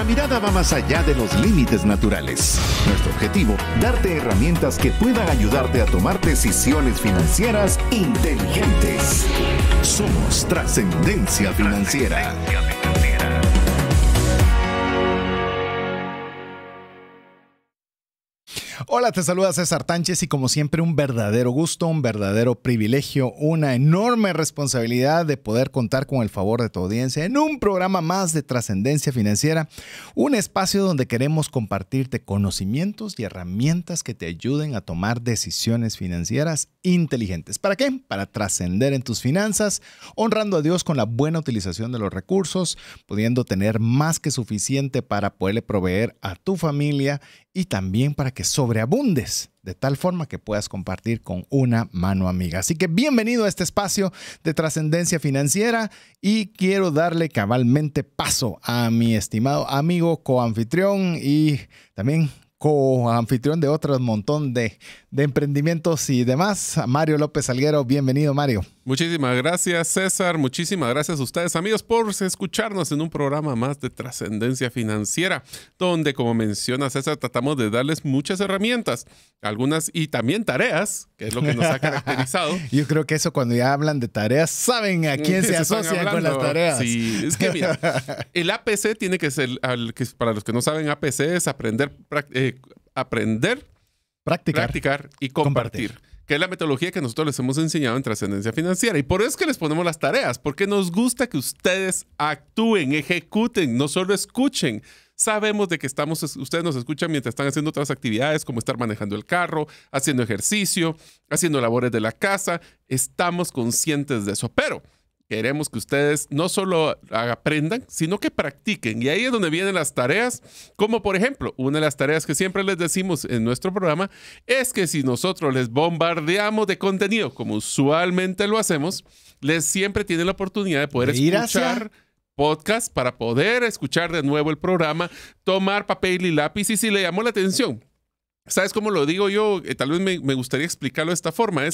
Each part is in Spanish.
mirada va más allá de los límites naturales. Nuestro objetivo, darte herramientas que puedan ayudarte a tomar decisiones financieras inteligentes. Somos Trascendencia Financiera. Hola, te saluda César Tánchez y como siempre un verdadero gusto, un verdadero privilegio, una enorme responsabilidad de poder contar con el favor de tu audiencia en un programa más de Trascendencia Financiera, un espacio donde queremos compartirte conocimientos y herramientas que te ayuden a tomar decisiones financieras inteligentes. ¿Para qué? Para trascender en tus finanzas, honrando a Dios con la buena utilización de los recursos, pudiendo tener más que suficiente para poderle proveer a tu familia y también para que sobreabundes de tal forma que puedas compartir con una mano amiga. Así que bienvenido a este espacio de Trascendencia Financiera y quiero darle cabalmente paso a mi estimado amigo coanfitrión y también coanfitrión de otro montón de emprendimientos y demás, Mario López Salguero. Bienvenido, Mario. Muchísimas gracias, César. Muchísimas gracias a ustedes, amigos, por escucharnos en un programa más de Trascendencia Financiera, donde, como menciona César, tratamos de darles muchas herramientas, algunas y también tareas, que es lo que nos ha caracterizado. Yo creo que eso, cuando ya hablan de tareas, saben a quién se asocian con las tareas. Sí, es que mira, el APC tiene que ser, para los que no saben, APC es aprender, practicar y compartir. Que es la metodología que nosotros les hemos enseñado en Trascendencia Financiera. Y por eso es que les ponemos las tareas, porque nos gusta que ustedes actúen, ejecuten, no solo escuchen. Sabemos de que ustedes nos escuchan mientras están haciendo otras actividades, como estar manejando el carro, haciendo ejercicio, haciendo labores de la casa. Estamos conscientes de eso, pero queremos que ustedes no solo aprendan, sino que practiquen. Y ahí es donde vienen las tareas, como por ejemplo, una de las tareas que siempre les decimos en nuestro programa es que si nosotros les bombardeamos de contenido, como usualmente lo hacemos, les siempre tienen la oportunidad de poder escuchar podcast para poder escuchar de nuevo el programa, tomar papel y lápiz y si le llamó la atención. ¿Sabes cómo lo digo yo? Tal vez me gustaría explicarlo de esta forma.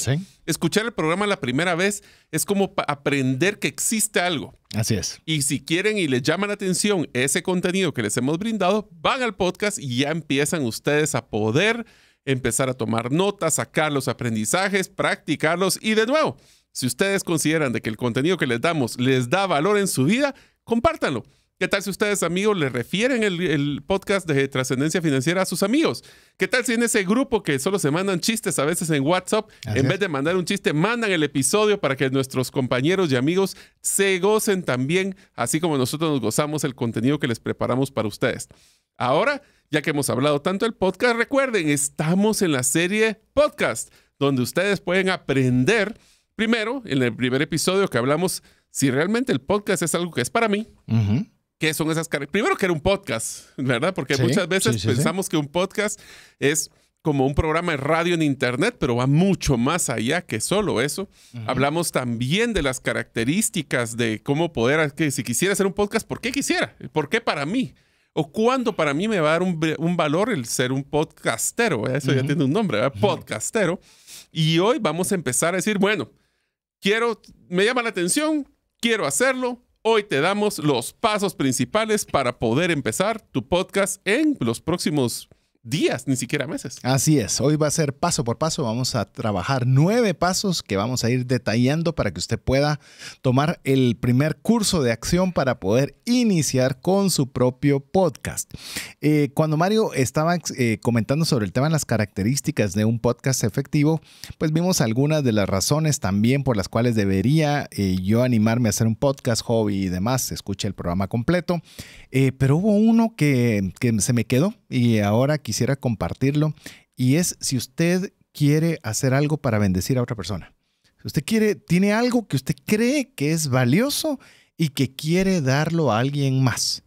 Escuchar el programa la primera vez es como aprender que existe algo. Así es. Y si quieren y les llama la atención ese contenido que les hemos brindado, van al podcast y ya empiezan ustedes a poder empezar a tomar notas, sacar los aprendizajes, practicarlos. Y de nuevo, si ustedes consideran de que el contenido que les damos les da valor en su vida, compártanlo. ¿Qué tal si ustedes, amigos, le refieren el podcast de Trascendencia Financiera a sus amigos? ¿Qué tal si en ese grupo que solo se mandan chistes a veces en WhatsApp, en vez de mandar un chiste, mandan el episodio para que nuestros compañeros y amigos se gocen también, así como nosotros nos gozamos el contenido que les preparamos para ustedes? Ahora, ya que hemos hablado tanto del podcast, recuerden, estamos en la serie podcast, donde ustedes pueden aprender, primero, en el primer episodio que hablamos, si realmente el podcast es algo que es para mí. ¿Qué son esas características? Primero que era un podcast, ¿verdad? Porque muchas veces pensamos que un podcast es como un programa de radio en internet, pero va mucho más allá que solo eso. Hablamos también de las características de cómo poder, que si quisiera hacer un podcast, ¿por qué quisiera? ¿Por qué para mí? ¿O cuándo para mí me va a dar un valor el ser un podcastero? Eso ya tiene un nombre, ¿verdad? Podcastero. Y hoy vamos a empezar a decir, bueno, me llama la atención, quiero hacerlo. Hoy te damos los pasos principales para poder empezar tu podcast en los próximos días, ni siquiera meses. Así es. Hoy va a ser paso por paso. Vamos a trabajar 9 pasos que vamos a ir detallando para que usted pueda tomar el primer curso de acción para poder iniciar con su propio podcast. Cuando Mario estaba comentando sobre el tema de las características de un podcast efectivo, pues vimos algunas de las razones también por las cuales debería yo animarme a hacer un podcast, hobby y demás. Escuche el programa completo. Pero hubo uno que se me quedó y ahora quisiera compartirlo, y es si usted quiere hacer algo para bendecir a otra persona. Si usted tiene algo que usted cree que es valioso y que quiere darlo a alguien más.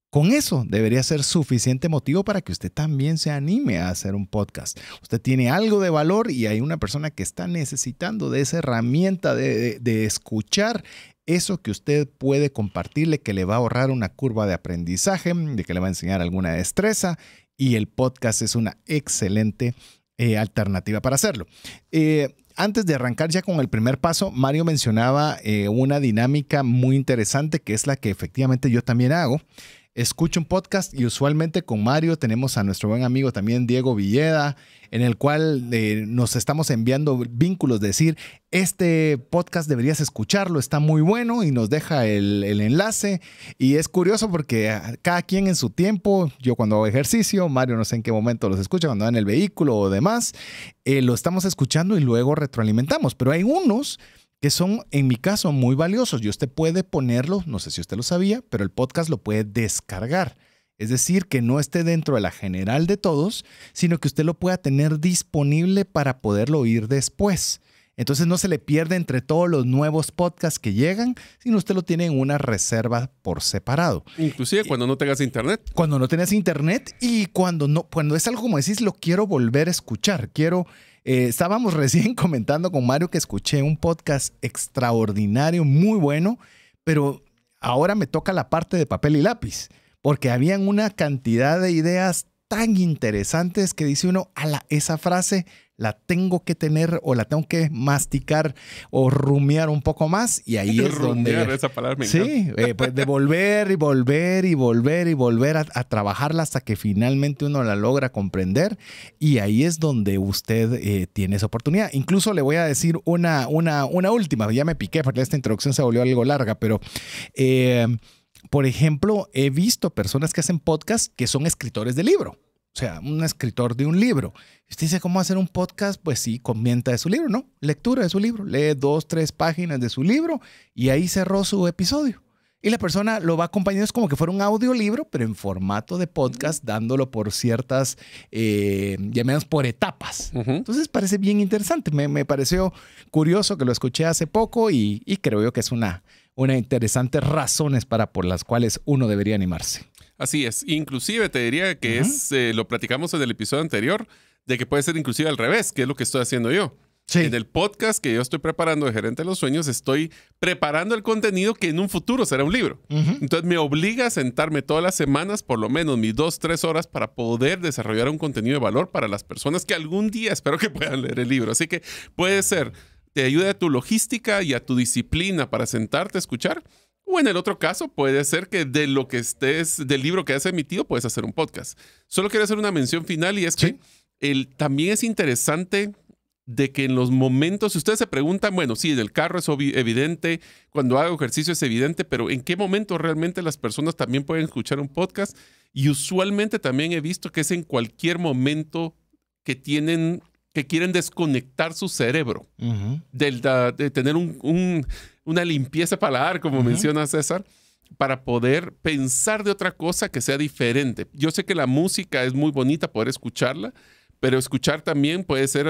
Con eso debería ser suficiente motivo para que usted también se anime a hacer un podcast. Usted tiene algo de valor y hay una persona que está necesitando de esa herramienta de escuchar eso que usted puede compartirle, que le va a ahorrar una curva de aprendizaje, de que le va a enseñar alguna destreza, y el podcast es una excelente alternativa para hacerlo. Antes de arrancar ya con el primer paso, Mario mencionaba una dinámica muy interesante que es la que efectivamente yo también hago. escucho un podcast y usualmente con Mario tenemos a nuestro buen amigo también Diego Villeda, en el cual nos estamos enviando vínculos, decir, este podcast deberías escucharlo, está muy bueno, y nos deja el enlace. Y es curioso porque cada quien en su tiempo, yo cuando hago ejercicio, Mario no sé en qué momento los escucha, cuando va en el vehículo o demás, lo estamos escuchando y luego retroalimentamos. Pero hay unos que son, en mi caso, muy valiosos. Y usted puede ponerlo, no sé si usted lo sabía, pero el podcast lo puede descargar. Es decir, que no esté dentro de la general de todos, sino que usted lo pueda tener disponible para poderlo oír después. Entonces no se le pierde entre todos los nuevos podcasts que llegan, sino usted lo tiene en una reserva por separado. Inclusive cuando no tengas internet. Cuando no tengas internet y cuando es algo como decís, lo quiero volver a escuchar. Estábamos recién comentando con Mario que escuché un podcast extraordinario, muy bueno, pero ahora me toca la parte de papel y lápiz, porque habían una cantidad de ideas tan interesantes que dice uno, esa frase la tengo que tener o la tengo que masticar o rumiar un poco más, y ahí es rumiar, donde... esa palabra me encanta. Sí, pues de volver y volver y volver y volver a trabajarla hasta que finalmente uno la logra comprender, y ahí es donde usted tiene esa oportunidad. Incluso le voy a decir una última, ya me piqué porque esta introducción se volvió algo larga, pero... por ejemplo, he visto personas que hacen podcast que son escritores de libro. O sea, un escritor de un libro. Usted dice, ¿cómo hacer un podcast? Pues sí, comenta de su libro, ¿no? Lectura de su libro. Lee 2, 3 páginas de su libro y ahí cerró su episodio. Y la persona lo va acompañando, es como que fuera un audiolibro, pero en formato de podcast, dándolo por ciertas, llamadas por etapas. Entonces parece bien interesante. Me pareció curioso que lo escuché hace poco y creo yo que es una interesante razones por las cuales uno debería animarse. Así es. Inclusive te diría que lo platicamos en el episodio anterior, de que puede ser inclusive al revés, que es lo que estoy haciendo yo. Sí. En el podcast que yo estoy preparando de Gerente de los Sueños, estoy preparando el contenido que en un futuro será un libro. Entonces me obliga a sentarme todas las semanas, por lo menos mis 2-3 horas, para poder desarrollar un contenido de valor para las personas que algún día espero que puedan leer el libro. Así que puede ser, te ayuda a tu logística y a tu disciplina para sentarte a escuchar. O en el otro caso, puede ser que del libro que has emitido, puedes hacer un podcast. Solo quiero hacer una mención final, y es que también es interesante de que en los momentos, si ustedes se preguntan, bueno, sí, del carro es evidente, cuando hago ejercicio es evidente, pero ¿en qué momento realmente las personas también pueden escuchar un podcast? Y usualmente también he visto que es en cualquier momento que quieren desconectar su cerebro de tener una limpieza paladar, como menciona César, para poder pensar de otra cosa que sea diferente. Yo sé que la música es muy bonita, poder escucharla, pero escuchar también puede ser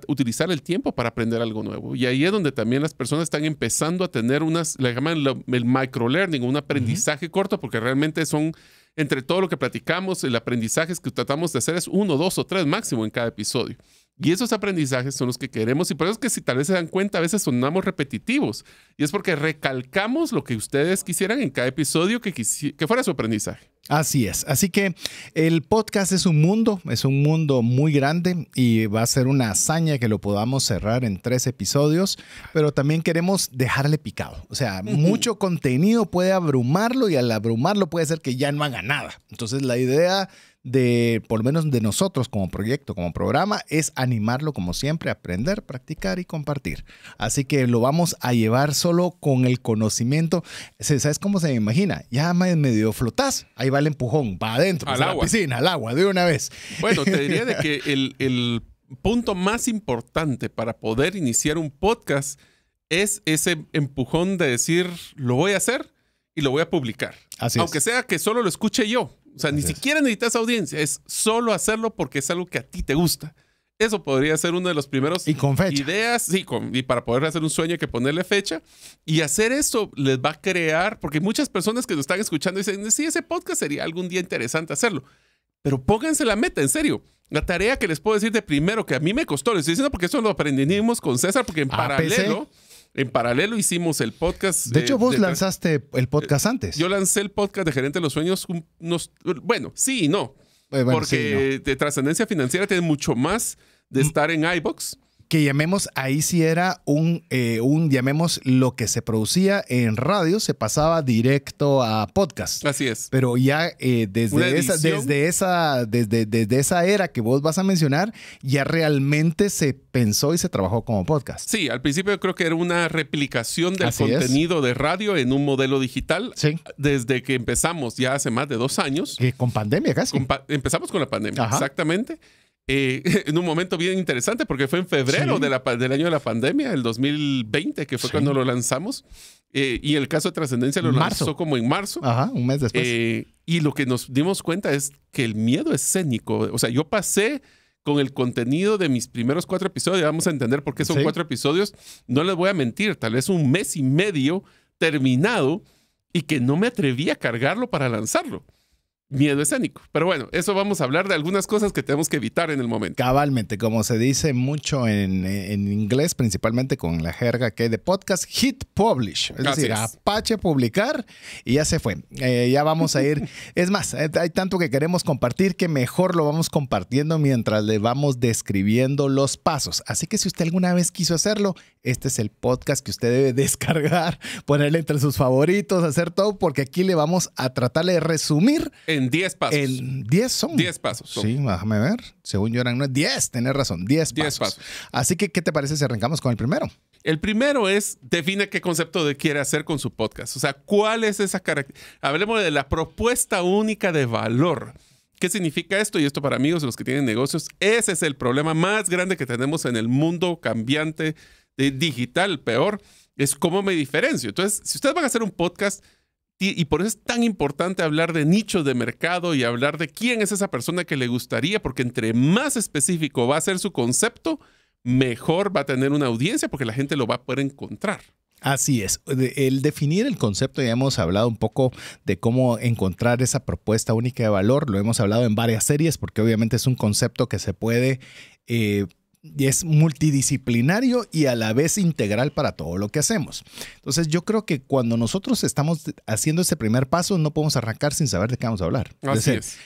utilizar el tiempo para aprender algo nuevo. Y ahí es donde también las personas están empezando a tener le llaman el microlearning, un aprendizaje corto, porque realmente son, entre todo lo que platicamos, el aprendizaje que tratamos de hacer es 1, 2 o 3 máximo en cada episodio. Y esos aprendizajes son los que queremos, y por eso es que, si tal vez se dan cuenta, a veces sonamos repetitivos. Y es porque recalcamos lo que ustedes quisieran en cada episodio que fuera su aprendizaje. Así es. Así que el podcast es un mundo muy grande, y va a ser una hazaña que lo podamos cerrar en 3 episodios, pero también queremos dejarle picado. O sea, mucho contenido puede abrumarlo, y al abrumarlo puede ser que ya no haga nada. Entonces la idea por lo menos de nosotros como proyecto, como programa, es animarlo como siempre, aprender, practicar y compartir. Así que lo vamos a llevar solo con el conocimiento. ¿Sabes cómo se me imagina? Ya medio flotás, ahí va el empujón, va adentro, a la piscina, al agua, de una vez. Bueno, te diría de que el punto más importante para poder iniciar un podcast es ese empujón de decir, lo voy a hacer y lo voy a publicar. Así aunque sea que solo lo escuche yo. O sea, ni siquiera necesitas audiencia, es solo hacerlo porque es algo que a ti te gusta. Eso podría ser uno de los primeros y con fecha. Ideas. Sí, y para poder hacer un sueño hay que ponerle fecha. Y hacer eso les va a crear, porque muchas personas que nos están escuchando dicen, sí, ese podcast sería algún día interesante hacerlo. Pero pónganse la meta, en serio. La tarea que les puedo decir de primero, que a mí me costó, les estoy diciendo porque eso lo aprendimos con César, porque en paralelo hicimos el podcast. De hecho, vos lanzaste el podcast antes. Yo lancé el podcast de Gerente de los Sueños. Bueno, sí y no. Porque sí, no. De Trascendencia Financiera tiene mucho más de estar en iVoox. Que llamemos, ahí sí era llamemos lo que se producía en radio, se pasaba directo a podcast. Así es. Pero ya desde esa era que vos vas a mencionar, ya realmente se pensó y se trabajó como podcast. Sí, al principio creo que era una replicación del Así contenido de radio en un modelo digital. Sí. Desde que empezamos ya hace más de 2 años. Que con pandemia casi. Empezamos con la pandemia, Ajá. Exactamente. En un momento bien interesante porque fue en febrero Sí. del año de la pandemia, el 2020, que fue Sí. cuando lo lanzamos. Y el caso de Trascendencia lo lanzó como en marzo. Ajá, un mes después. Y lo que nos dimos cuenta es que el miedo escénico, o sea, yo pasé con el contenido de mis primeros 4 episodios, vamos a entender por qué son Sí. 4 episodios, no les voy a mentir, tal vez 1 mes y medio terminado y que no me atreví a cargarlo para lanzarlo. Miedo escénico. Pero bueno, eso vamos a hablar de algunas cosas que tenemos que evitar en el momento. Cabalmente, como se dice mucho en inglés, principalmente con la jerga que hay de podcast, hit publish. Es Así decir, es. apache publicar y ya se fue. Ya vamos a ir. Es más, hay tanto que queremos compartir que mejor lo vamos compartiendo mientras le vamos describiendo los pasos. Así que si usted alguna vez quiso hacerlo, este es el podcast que usted debe descargar, ponerle entre sus favoritos, hacer todo, porque aquí le vamos a tratar de resumir. En 10 pasos. En 10 son. 10 pasos. son. Sí, déjame ver. Según yo eran 10, tenés razón, 10 pasos. 10 pasos. Así que, ¿qué te parece si arrancamos con el primero? El primero es, define qué concepto quiere hacer con su podcast. O sea, ¿cuál es esa característica? Hablemos de la propuesta única de valor. ¿Qué significa esto? Y esto para amigos, los que tienen negocios, ese es el problema más grande que tenemos en el mundo cambiante digital. Peor es cómo me diferencio. Entonces, si ustedes van a hacer un podcast, y por eso es tan importante hablar de nichos de mercado y hablar de quién es esa persona que le gustaría, porque entre más específico va a ser su concepto, mejor va a tener una audiencia porque la gente lo va a poder encontrar. Así es. El definir el concepto, ya hemos hablado un poco de cómo encontrar esa propuesta única de valor. Lo hemos hablado en varias series porque obviamente es un concepto que se puede... es multidisciplinario y a la vez integral para todo lo que hacemos. Entonces yo creo que cuando nosotros estamos haciendo ese primer paso no podemos arrancar sin saber de qué vamos a hablar. Así es.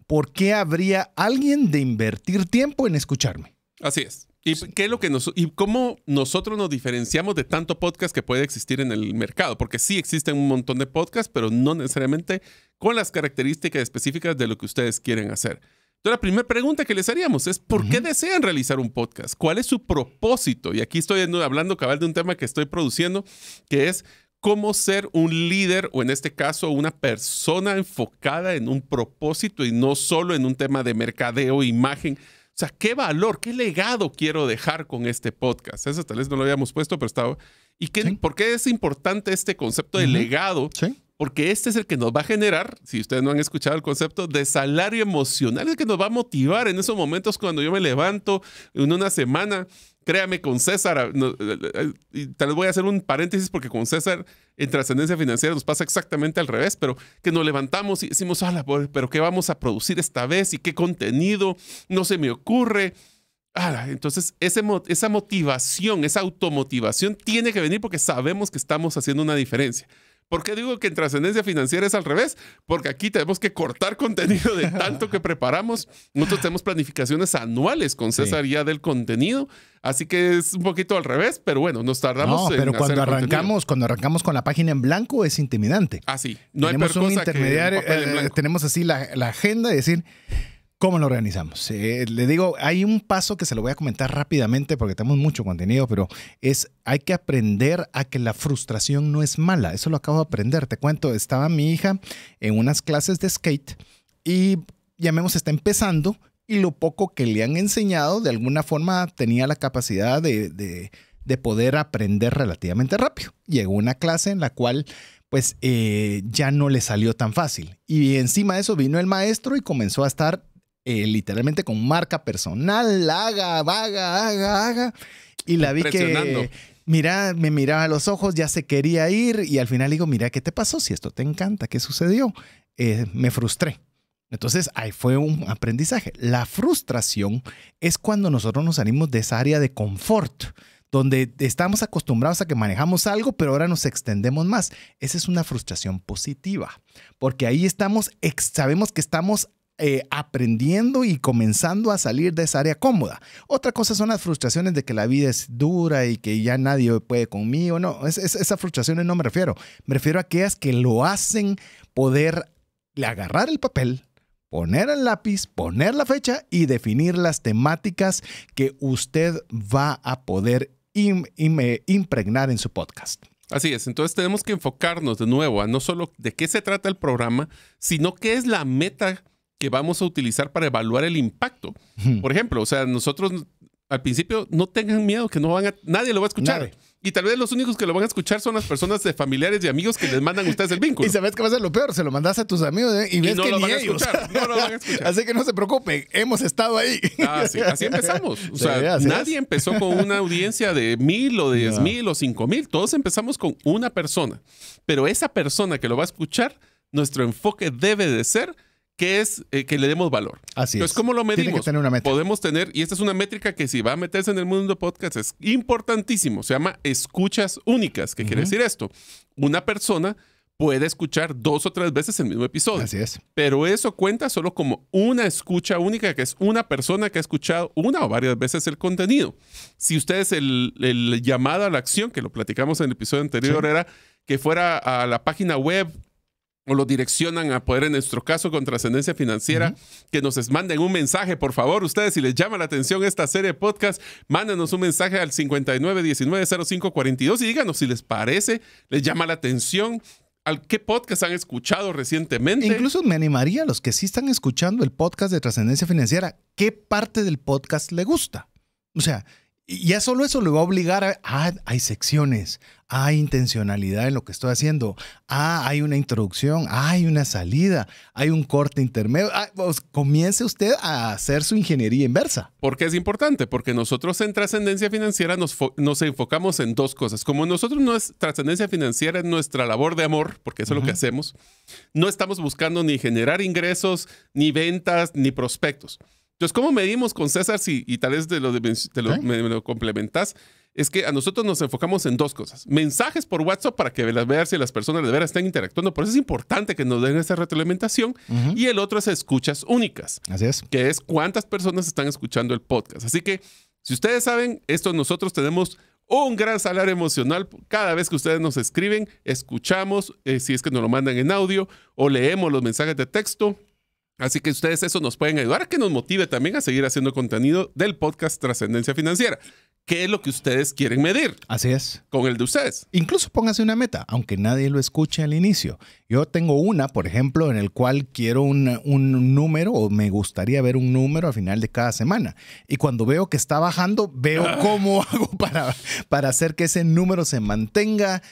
¿Por qué habría alguien de invertir tiempo en escucharme? Así es. ¿Y qué es lo que y cómo nosotros nos diferenciamos de tanto podcast que puede existir en el mercado? Porque sí existen un montón de podcasts, pero no necesariamente con las características específicas de lo que ustedes quieren hacer. Entonces, la primera pregunta que les haríamos es ¿por qué desean realizar un podcast? ¿Cuál es su propósito? Y aquí estoy hablando cabal de un tema que estoy produciendo, que es cómo ser un líder o en este caso una persona enfocada en un propósito y no solo en un tema de mercadeo, imagen. O sea, ¿qué valor, qué legado quiero dejar con este podcast? Eso tal vez no lo habíamos puesto, pero estaba... ¿Y por qué es importante este concepto de legado? Sí. Porque este es el que nos va a generar, si ustedes no han escuchado el concepto, de salario emocional, es el que nos va a motivar en esos momentos cuando yo me levanto en una semana. Créame, con César, y tal vez voy a hacer un paréntesis porque con César en Trascendencia Financiera nos pasa exactamente al revés, pero que nos levantamos y decimos, pero ¿qué vamos a producir esta vez? ¿Y qué contenido? No se me ocurre. Entonces, esa motivación, esa automotivación tiene que venir porque sabemos que estamos haciendo una diferencia. ¿Por qué digo que en Trascendencia Financiera es al revés? Porque aquí tenemos que cortar contenido de tanto que preparamos. Nosotros tenemos planificaciones anuales con César ya del contenido, así que es un poquito al revés, pero bueno, nos tardamos en pero hacer cuando contenido. arrancamos con la página en blanco es intimidante. Sí. No tenemos hay peor un cosa intermediario, que un papel en blanco. tenemos así la agenda y decir... ¿Cómo lo organizamos? Le digo, hay un paso que se lo voy a comentar rápidamente porque tenemos mucho contenido, pero hay que aprender a que la frustración no es mala. Eso lo acabo de aprender. Te cuento, estaba mi hija en unas clases de skate y está empezando y lo poco que le han enseñado de alguna forma tenía la capacidad de poder aprender relativamente rápido. Llegó una clase en la cual pues ya no le salió tan fácil y encima de eso vino el maestro y comenzó a estar literalmente con marca personal, haga. Y la vi que me miraba a los ojos, ya se quería ir y al final digo, mira, ¿qué te pasó? Si esto te encanta, ¿qué sucedió? Me frustré. Entonces, ahí fue un aprendizaje. La frustración es cuando nosotros nos salimos de esa área de confort, donde estamos acostumbrados a que manejamos algo, pero ahora nos extendemos más. Esa es una frustración positiva, porque ahí sabemos que estamos aprendiendo y comenzando a salir de esa área cómoda. Otra cosa son las frustraciones de que la vida es dura y que ya nadie puede conmigo. No, esas frustraciones no me refiero. Me refiero a aquellas que lo hacen poder agarrar el papel, poner el lápiz, poner la fecha y definir las temáticas que usted va a poder impregnar en su podcast. Así es, entonces tenemos que enfocarnos de nuevo a no solo de qué se trata el programa, sino qué es la meta que vamos a utilizar para evaluar el impacto. Por ejemplo, o sea, nosotros al principio no tengan miedo que nadie lo va a escuchar. Nadie. Y tal vez los únicos que lo van a escuchar son las personas de familiares y amigos que les mandan a ustedes el vínculo. Y sabes qué va a ser lo peor, se lo mandas a tus amigos y ves no que lo ni van a ellos. escuchar, no lo van a escuchar. Así que no se preocupen, hemos estado ahí. Sí, así empezamos. O sea, Sí, nadie empezó con una audiencia de 1,000 o de 10,000 o 5,000. Todos empezamos con una persona. Pero esa persona que lo va a escuchar, nuestro enfoque debe de ser que es que le demos valor. Así Entonces, es. ¿cómo lo medimos? Tiene que tener una meta. Podemos tener, y esta es una métrica que si va a meterse en el mundo de podcast es importantísimo. Se llama escuchas únicas. ¿Qué quiere decir esto? Una persona puede escuchar 2 o 3 veces el mismo episodio. Así es. Pero eso cuenta solo como una escucha única, que es una persona que ha escuchado una o varias veces el contenido. Si ustedes el llamado a la acción, que lo platicamos en el episodio anterior, era que fuera a la página web o lo direccionan a poder, en nuestro caso, con Trascendencia Financiera, que nos manden un mensaje, por favor. Ustedes, si les llama la atención esta serie de podcast, mándenos un mensaje al 59190542 y díganos si les parece, les llama la atención, qué podcast han escuchado recientemente. Incluso me animaría a los que sí están escuchando el podcast de Trascendencia Financiera, ¿qué parte del podcast le gusta? O sea, ya solo eso le va a obligar hay secciones, hay intencionalidad en lo que estoy haciendo, hay una introducción, hay una salida, hay un corte intermedio. Pues comience usted a hacer su ingeniería inversa. ¿Por qué es importante? Porque nosotros en Trascendencia Financiera nos enfocamos en 2 cosas. Como nosotros Trascendencia Financiera es nuestra labor de amor, porque eso es lo que hacemos, no estamos buscando ni generar ingresos, ni ventas, ni prospectos. Entonces, ¿cómo medimos con César? Y tal vez me lo complementas. Es que a nosotros nos enfocamos en 2 cosas. Mensajes por WhatsApp para que vean si las personas de veras están interactuando. Por eso es importante que nos den esa retroalimentación. Y el otro es escuchas únicas. Así es. Que es cuántas personas están escuchando el podcast. Así que, si ustedes saben, nosotros tenemos un gran salario emocional. Cada vez que ustedes nos escriben, escuchamos, si es que nos lo mandan en audio o leemos los mensajes de texto. Así que ustedes eso nos pueden ayudar a que nos motive también a seguir haciendo contenido del podcast Trascendencia Financiera. ¿Qué es lo que ustedes quieren medir? Así es. Con el de ustedes. Incluso póngase una meta, aunque nadie lo escuche al inicio. Yo tengo una, por ejemplo, en el cual quiero un número o me gustaría ver un número al final de cada semana. Y cuando veo que está bajando, veo cómo hago para hacer que ese número se mantenga.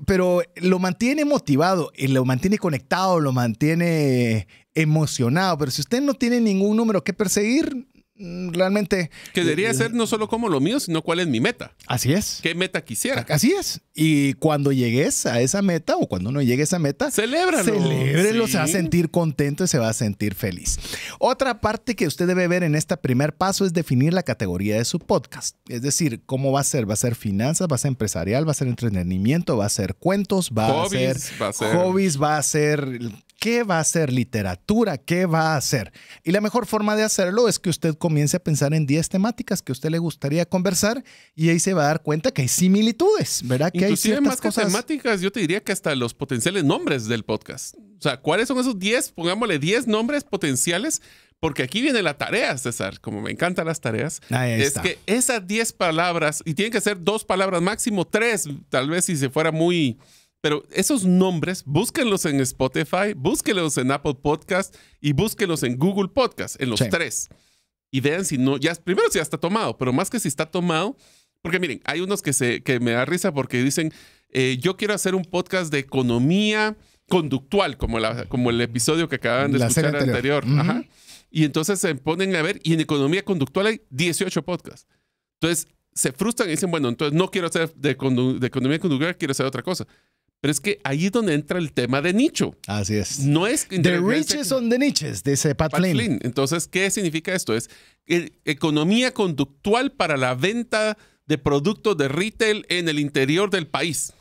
Pero lo mantiene motivado y lo mantiene conectado, lo mantiene emocionado. Pero si usted no tiene ningún número que perseguir, realmente... Que debería ser no solo como lo mío, sino cuál es mi meta. Así es. ¿Qué meta quisiera? Así es. Y cuando llegues a esa meta o cuando no llegue a esa meta, celébralo. Sí. Se va a sentir contento y se va a sentir feliz. Otra parte que usted debe ver en este primer paso es definir la categoría de su podcast. Es decir, ¿cómo va a ser? ¿Va a ser finanzas? ¿Va a ser empresarial? ¿Va a ser entretenimiento? ¿Va a ser cuentos? ¿Va a ser hobbies? ¿Va a ser... ¿Qué va a ser literatura? ¿Qué va a hacer? Y la mejor forma de hacerlo es que usted comience a pensar en 10 temáticas que a usted le gustaría conversar y ahí se va a dar cuenta que hay similitudes, ¿verdad? Que inclusive hay más que temáticas, yo te diría que hasta los potenciales nombres del podcast. O sea, ¿cuáles son esos 10? Pongámosle 10 nombres potenciales, porque aquí viene la tarea, César. Como me encantan las tareas, que esas 10 palabras, y tienen que ser 2 palabras máximo, 3, tal vez si se fuera muy... Pero esos nombres, búsquenlos en Spotify, búsquenlos en Apple Podcast y búsquenlos en Google Podcast, en los 3. Y vean si no, primero si ya está tomado, pero más que si está tomado, porque miren, hay unos que me da risa porque dicen, yo quiero hacer un podcast de economía conductual, como el episodio que acaban de escuchar anterior. Ajá. Y entonces se ponen a ver, y en economía conductual hay 18 podcasts. Entonces se frustran y dicen, bueno, entonces no quiero hacer de economía conductual, quiero hacer otra cosa. Pero es que ahí es donde entra el tema de nicho. Así es. No es... The riches on the niches, dice Pat Flynn. Entonces, ¿qué significa esto? Es economía conductual para la venta de productos de retail en el interior del país.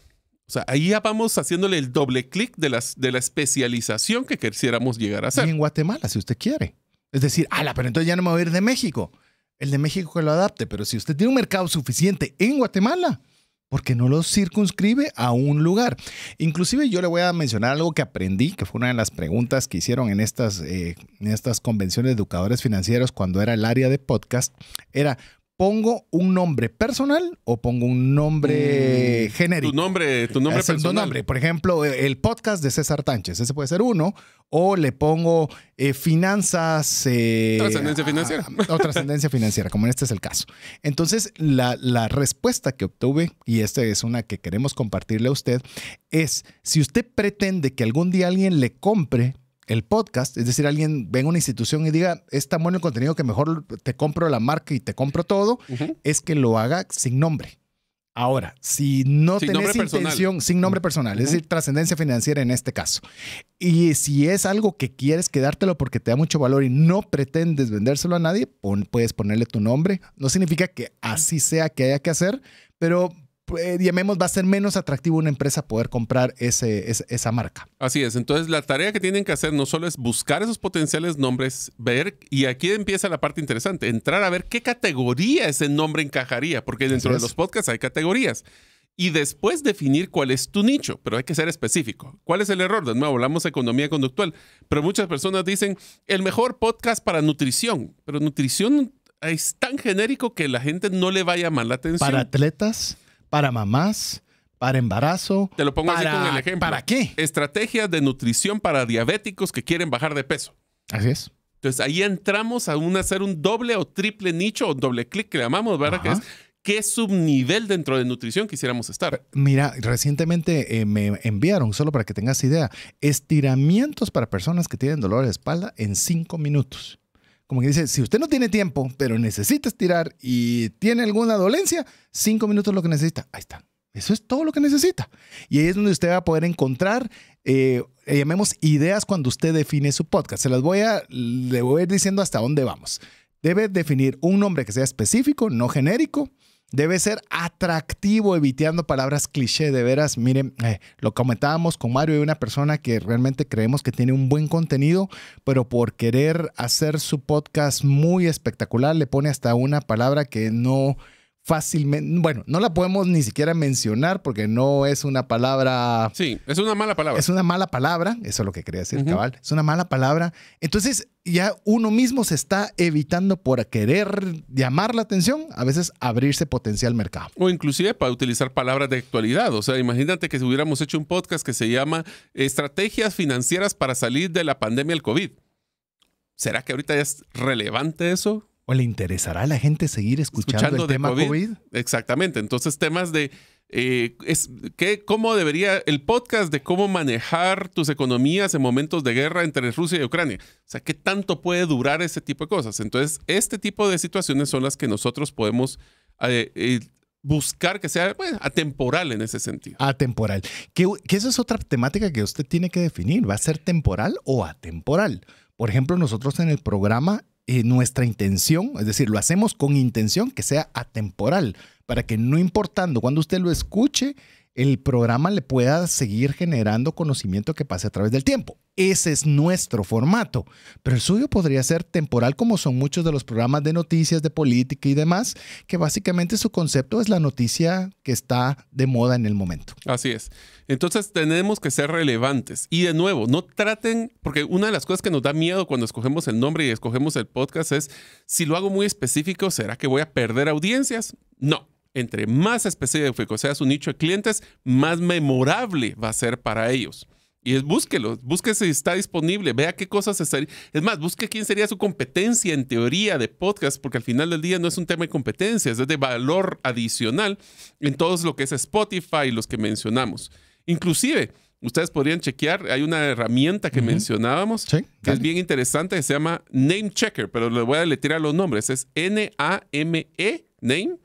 O sea, ahí ya vamos haciéndole el doble clic de la especialización que quisiéramos llegar a hacer. Y en Guatemala, si usted quiere. Es decir, pero entonces ya no me voy a ir de México. El de México que lo adapte, pero si usted tiene un mercado suficiente en Guatemala, ¿por qué no lo circunscribe a un lugar? Inclusive yo le voy a mencionar algo que aprendí, que fue una de las preguntas que hicieron en estas convenciones de educadores financieros cuando era el área de podcast, era, ¿pongo un nombre personal o pongo un nombre genérico? Tu nombre personal. Nombre. Por ejemplo, el podcast de César Tánchez, ese puede ser uno. O le pongo finanzas... trascendencia financiera. O trascendencia financiera, como en este es el caso. Entonces, la respuesta que obtuve, y esta es una que queremos compartirle a usted, es si usted pretende que algún día alguien le compre el podcast, es decir, alguien venga a una institución y diga, es tan bueno el contenido que mejor te compro la marca y te compro todo, es que lo haga sin nombre. Ahora, si no tenés intención, sin nombre personal, es decir, trascendencia financiera en este caso, y si es algo que quieres quedártelo porque te da mucho valor y no pretendes vendérselo a nadie, puedes ponerle tu nombre. No significa que así sea que haya que hacer, pero llamemos, va a ser menos atractivo una empresa poder comprar esa marca. Así es. Entonces, la tarea que tienen que hacer no solo es buscar esos potenciales nombres, ver, y aquí empieza la parte interesante, entrar a ver qué categoría ese nombre encajaría, porque dentro de los podcasts hay categorías. Y después definir cuál es tu nicho, pero hay que ser específico. ¿Cuál es el error? De nuevo, hablamos de economía conductual, pero muchas personas dicen, el mejor podcast para nutrición, pero nutrición es tan genérico que la gente no le va a llamar la atención. Para atletas, para mamás, para embarazo. Te lo pongo así con el ejemplo. ¿Para qué? Estrategias de nutrición para diabéticos que quieren bajar de peso. Así es. Entonces ahí entramos a hacer un doble o triple nicho o doble clic que le llamamos, ¿verdad? Que es qué subnivel dentro de nutrición quisiéramos estar. Mira, recientemente me enviaron, solo para que tengas idea, estiramientos para personas que tienen dolor de espalda en 5 minutos. Como que dice, si usted no tiene tiempo, pero necesita estirar y tiene alguna dolencia, 5 minutos es lo que necesita. Ahí está. Eso es todo lo que necesita. Y ahí es donde usted va a poder encontrar, llamemos ideas cuando usted define su podcast. Le voy a ir diciendo hasta dónde vamos. Debe definir un nombre que sea específico, no genérico. Debe ser atractivo, evitando palabras cliché. De veras, miren, lo comentábamos con Mario, hay una persona que realmente creemos que tiene un buen contenido, pero por querer hacer su podcast muy espectacular, le pone hasta una palabra que no fácilmente, bueno, no la podemos ni siquiera mencionar porque no es una palabra... Sí, es una mala palabra. Es una mala palabra, eso es lo que quería decir, cabal. Es una mala palabra. Entonces, ya uno mismo se está evitando por querer llamar la atención, a veces abrirse potencial mercado. O inclusive para utilizar palabras de actualidad. O sea, imagínate que si hubiéramos hecho un podcast que se llama Estrategias Financieras para salir de la pandemia del COVID. ¿Será que ahorita ya es relevante eso? ¿O le interesará a la gente seguir escuchando el tema COVID? Exactamente. Entonces, temas de cómo debería el podcast de cómo manejar tus economías en momentos de guerra entre Rusia y Ucrania. O sea, ¿qué tanto puede durar ese tipo de cosas? Entonces, este tipo de situaciones son las que nosotros podemos buscar que sea atemporal en ese sentido. Atemporal. Que eso es otra temática que usted tiene que definir. ¿Va a ser temporal o atemporal? Por ejemplo, nosotros en el programa, nuestra intención, es decir, lo hacemos con intención que sea atemporal, para que no importando cuando usted lo escuche, el programa le pueda seguir generando conocimiento que pase a través del tiempo. Ese es nuestro formato, pero el suyo podría ser temporal, como son muchos de los programas de noticias, de política y demás, que básicamente su concepto es la noticia que está de moda en el momento. Así es. Entonces tenemos que ser relevantes. Y de nuevo, no traten, porque una de las cosas que nos da miedo cuando escogemos el nombre y escogemos el podcast es, si lo hago muy específico, ¿será que voy a perder audiencias? No. Entre más específico sea su nicho de clientes, más memorable va a ser para ellos. Y búsquelo, busque si está disponible, vea qué cosas estaría. Es más, busque quién sería su competencia en teoría de podcast, porque al final del día no es un tema de competencias, es de valor adicional en todo lo que es Spotify y los que mencionamos. Inclusive, ustedes podrían chequear, hay una herramienta que mencionábamos, que es bien interesante, que se llama Name Checker, pero le voy a deletrear los nombres, es N-A-M-E, Name,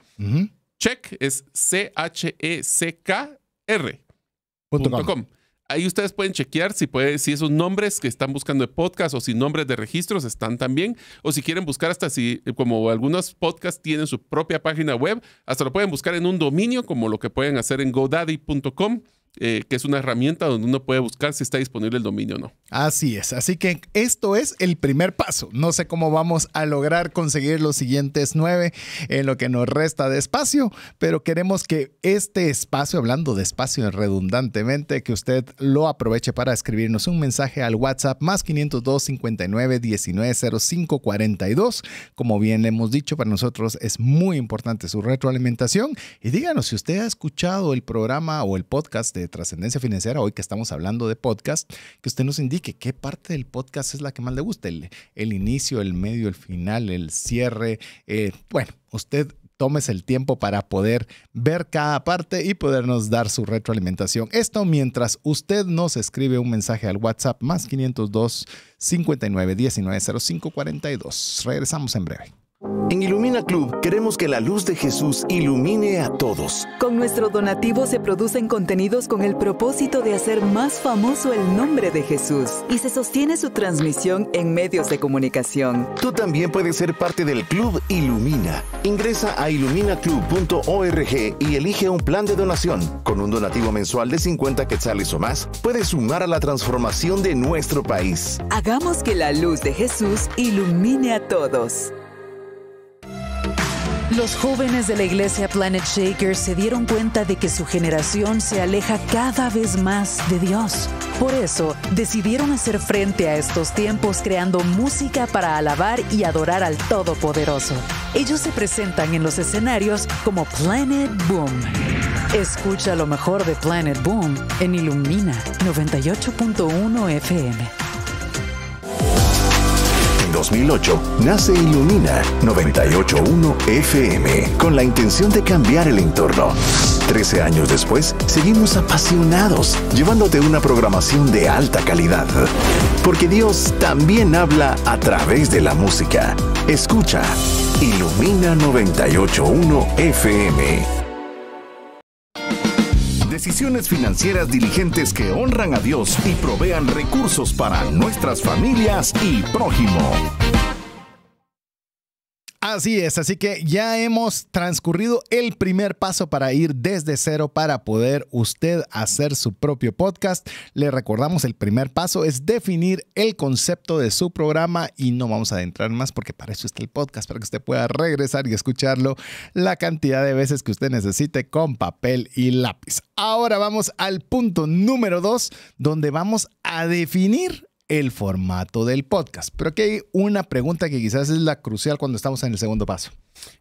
Check es CHECKR.com. Ahí ustedes pueden chequear si esos nombres que están buscando de podcast o si nombres de registros están también, o si quieren buscar hasta si, como algunos podcasts tienen su propia página web, hasta lo pueden buscar en un dominio, como lo que pueden hacer en GoDaddy.com que es una herramienta donde uno puede buscar si está disponible el dominio o no. Así es. Así que esto es el primer paso. No sé cómo vamos a lograr conseguir los siguientes 9 en lo que nos resta de espacio, pero queremos que este espacio, hablando de espacio redundantemente, que usted lo aproveche para escribirnos un mensaje al WhatsApp más 502 59 19 05 42. Como bien le hemos dicho, para nosotros es muy importante su retroalimentación. Y díganos si usted ha escuchado el programa o el podcast de Trascendencia Financiera, hoy que estamos hablando de podcast, que usted nos indique qué parte del podcast es la que más le gusta, el inicio, el medio, el final, el cierre. Bueno, usted tómese el tiempo para poder ver cada parte y podernos dar su retroalimentación. Esto mientras usted nos escribe un mensaje al WhatsApp más 502 59 19 05 42. Regresamos en breve. En Ilumina Club queremos que la luz de Jesús ilumine a todos. Con nuestro donativo se producen contenidos con el propósito de hacer más famoso el nombre de Jesús y se sostiene su transmisión en medios de comunicación. Tú también puedes ser parte del Club Ilumina. Ingresa a iluminaclub.org y elige un plan de donación. Con un donativo mensual de 50 quetzales o más, puedes sumar a la transformación de nuestro país. Hagamos que la luz de Jesús ilumine a todos. Los jóvenes de la iglesia Planet Shaker se dieron cuenta de que su generación se aleja cada vez más de Dios. Por eso, decidieron hacer frente a estos tiempos creando música para alabar y adorar al Todopoderoso. Ellos se presentan en los escenarios como Planet Boom. Escucha lo mejor de Planet Boom en Ilumina 98.1 FM. En 2008 nace Ilumina 98.1 FM con la intención de cambiar el entorno. 13 años después, seguimos apasionados, llevándote una programación de alta calidad. Porque Dios también habla a través de la música. Escucha Ilumina 98.1 FM. Decisiones financieras diligentes que honran a Dios y provean recursos para nuestras familias y prójimo. Así es, así que ya hemos transcurrido el primer paso para ir desde cero para poder usted hacer su propio podcast. Le recordamos, el primer paso es definir el concepto de su programa y no vamos a adentrar más porque para eso está el podcast, para que usted pueda regresar y escucharlo la cantidad de veces que usted necesite con papel y lápiz. Ahora vamos al punto número 2, donde vamos a definir el formato del podcast. Pero aquí hay una pregunta que quizás es la crucial cuando estamos en el segundo paso.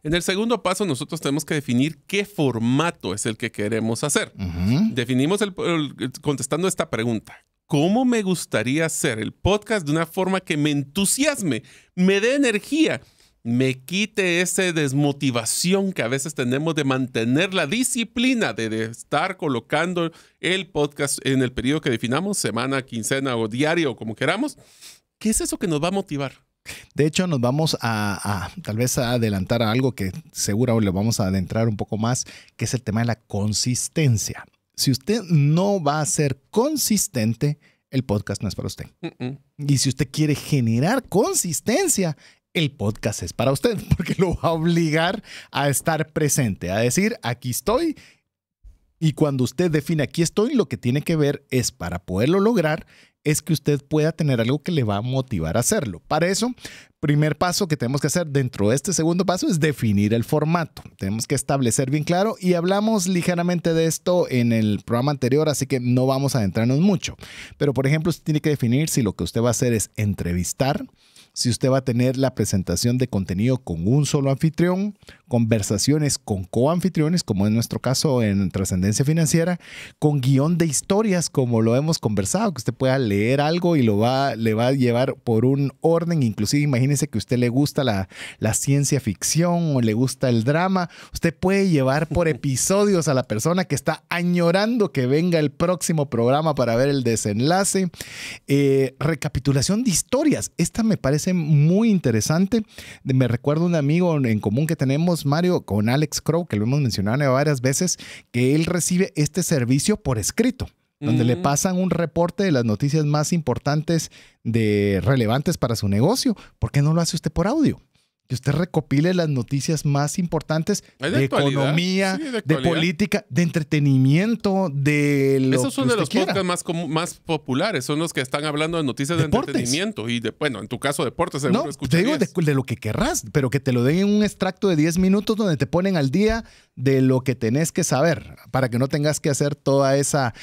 En el segundo paso nosotros tenemos que definir qué formato es el que queremos hacer. Definimos contestando esta pregunta. ¿Cómo me gustaría hacer el podcast de una forma que me entusiasme, me dé energía, me quite esa desmotivación que a veces tenemos de mantener la disciplina de estar colocando el podcast en el periodo que definamos, semana, quincena o diario, como queramos? ¿Qué es eso que nos va a motivar? De hecho, nos vamos a tal vez a adelantar a algo que seguro le vamos a adentrar un poco más, que es el tema de la consistencia. Si usted no va a ser consistente, el podcast no es para usted. Y si usted quiere generar consistencia, el podcast es para usted, porque lo va a obligar a estar presente, a decir, aquí estoy. Y cuando usted define aquí estoy, lo que tiene que ver es, para poderlo lograr, es que usted pueda tener algo que le va a motivar a hacerlo. Para eso, primer paso que tenemos que hacer dentro de este segundo paso es definir el formato. Tenemos que establecer bien claro y hablamos ligeramente de esto en el programa anterior, así que no vamos a adentrarnos mucho. Pero, por ejemplo, usted tiene que definir si lo que usted va a hacer es entrevistar, si usted va a tener la presentación de contenido con un solo anfitrión, conversaciones con coanfitriones, como en nuestro caso en Trascendencia Financiera, con guión de historias, como lo hemos conversado, que usted pueda leer algo y le va a llevar por un orden. Inclusive imagínese que a usted le gusta la ciencia ficción o le gusta el drama. Usted puede llevar por episodios a la persona que está añorando que venga el próximo programa para ver el desenlace. Recapitulación de historias. Esta me parece muy interesante. Me recuerdo un amigo en común que tenemos, Mario, con Alex Crow, que lo hemos mencionado varias veces, que él recibe este servicio por escrito, donde le pasan un reporte de las noticias más importantes relevantes para su negocio. ¿Por qué no lo hace usted por audio? que usted recopile las noticias más importantes de economía, sí, de política, de entretenimiento, de lo Esos son de los podcasts más populares, son los que están hablando de noticias de entretenimiento y, bueno, en tu caso, deportes, seguro escucharías. Te digo de lo que querrás, pero que te lo den en un extracto de 10 minutos donde te ponen al día de lo que tenés que saber para que no tengas que hacer toda esa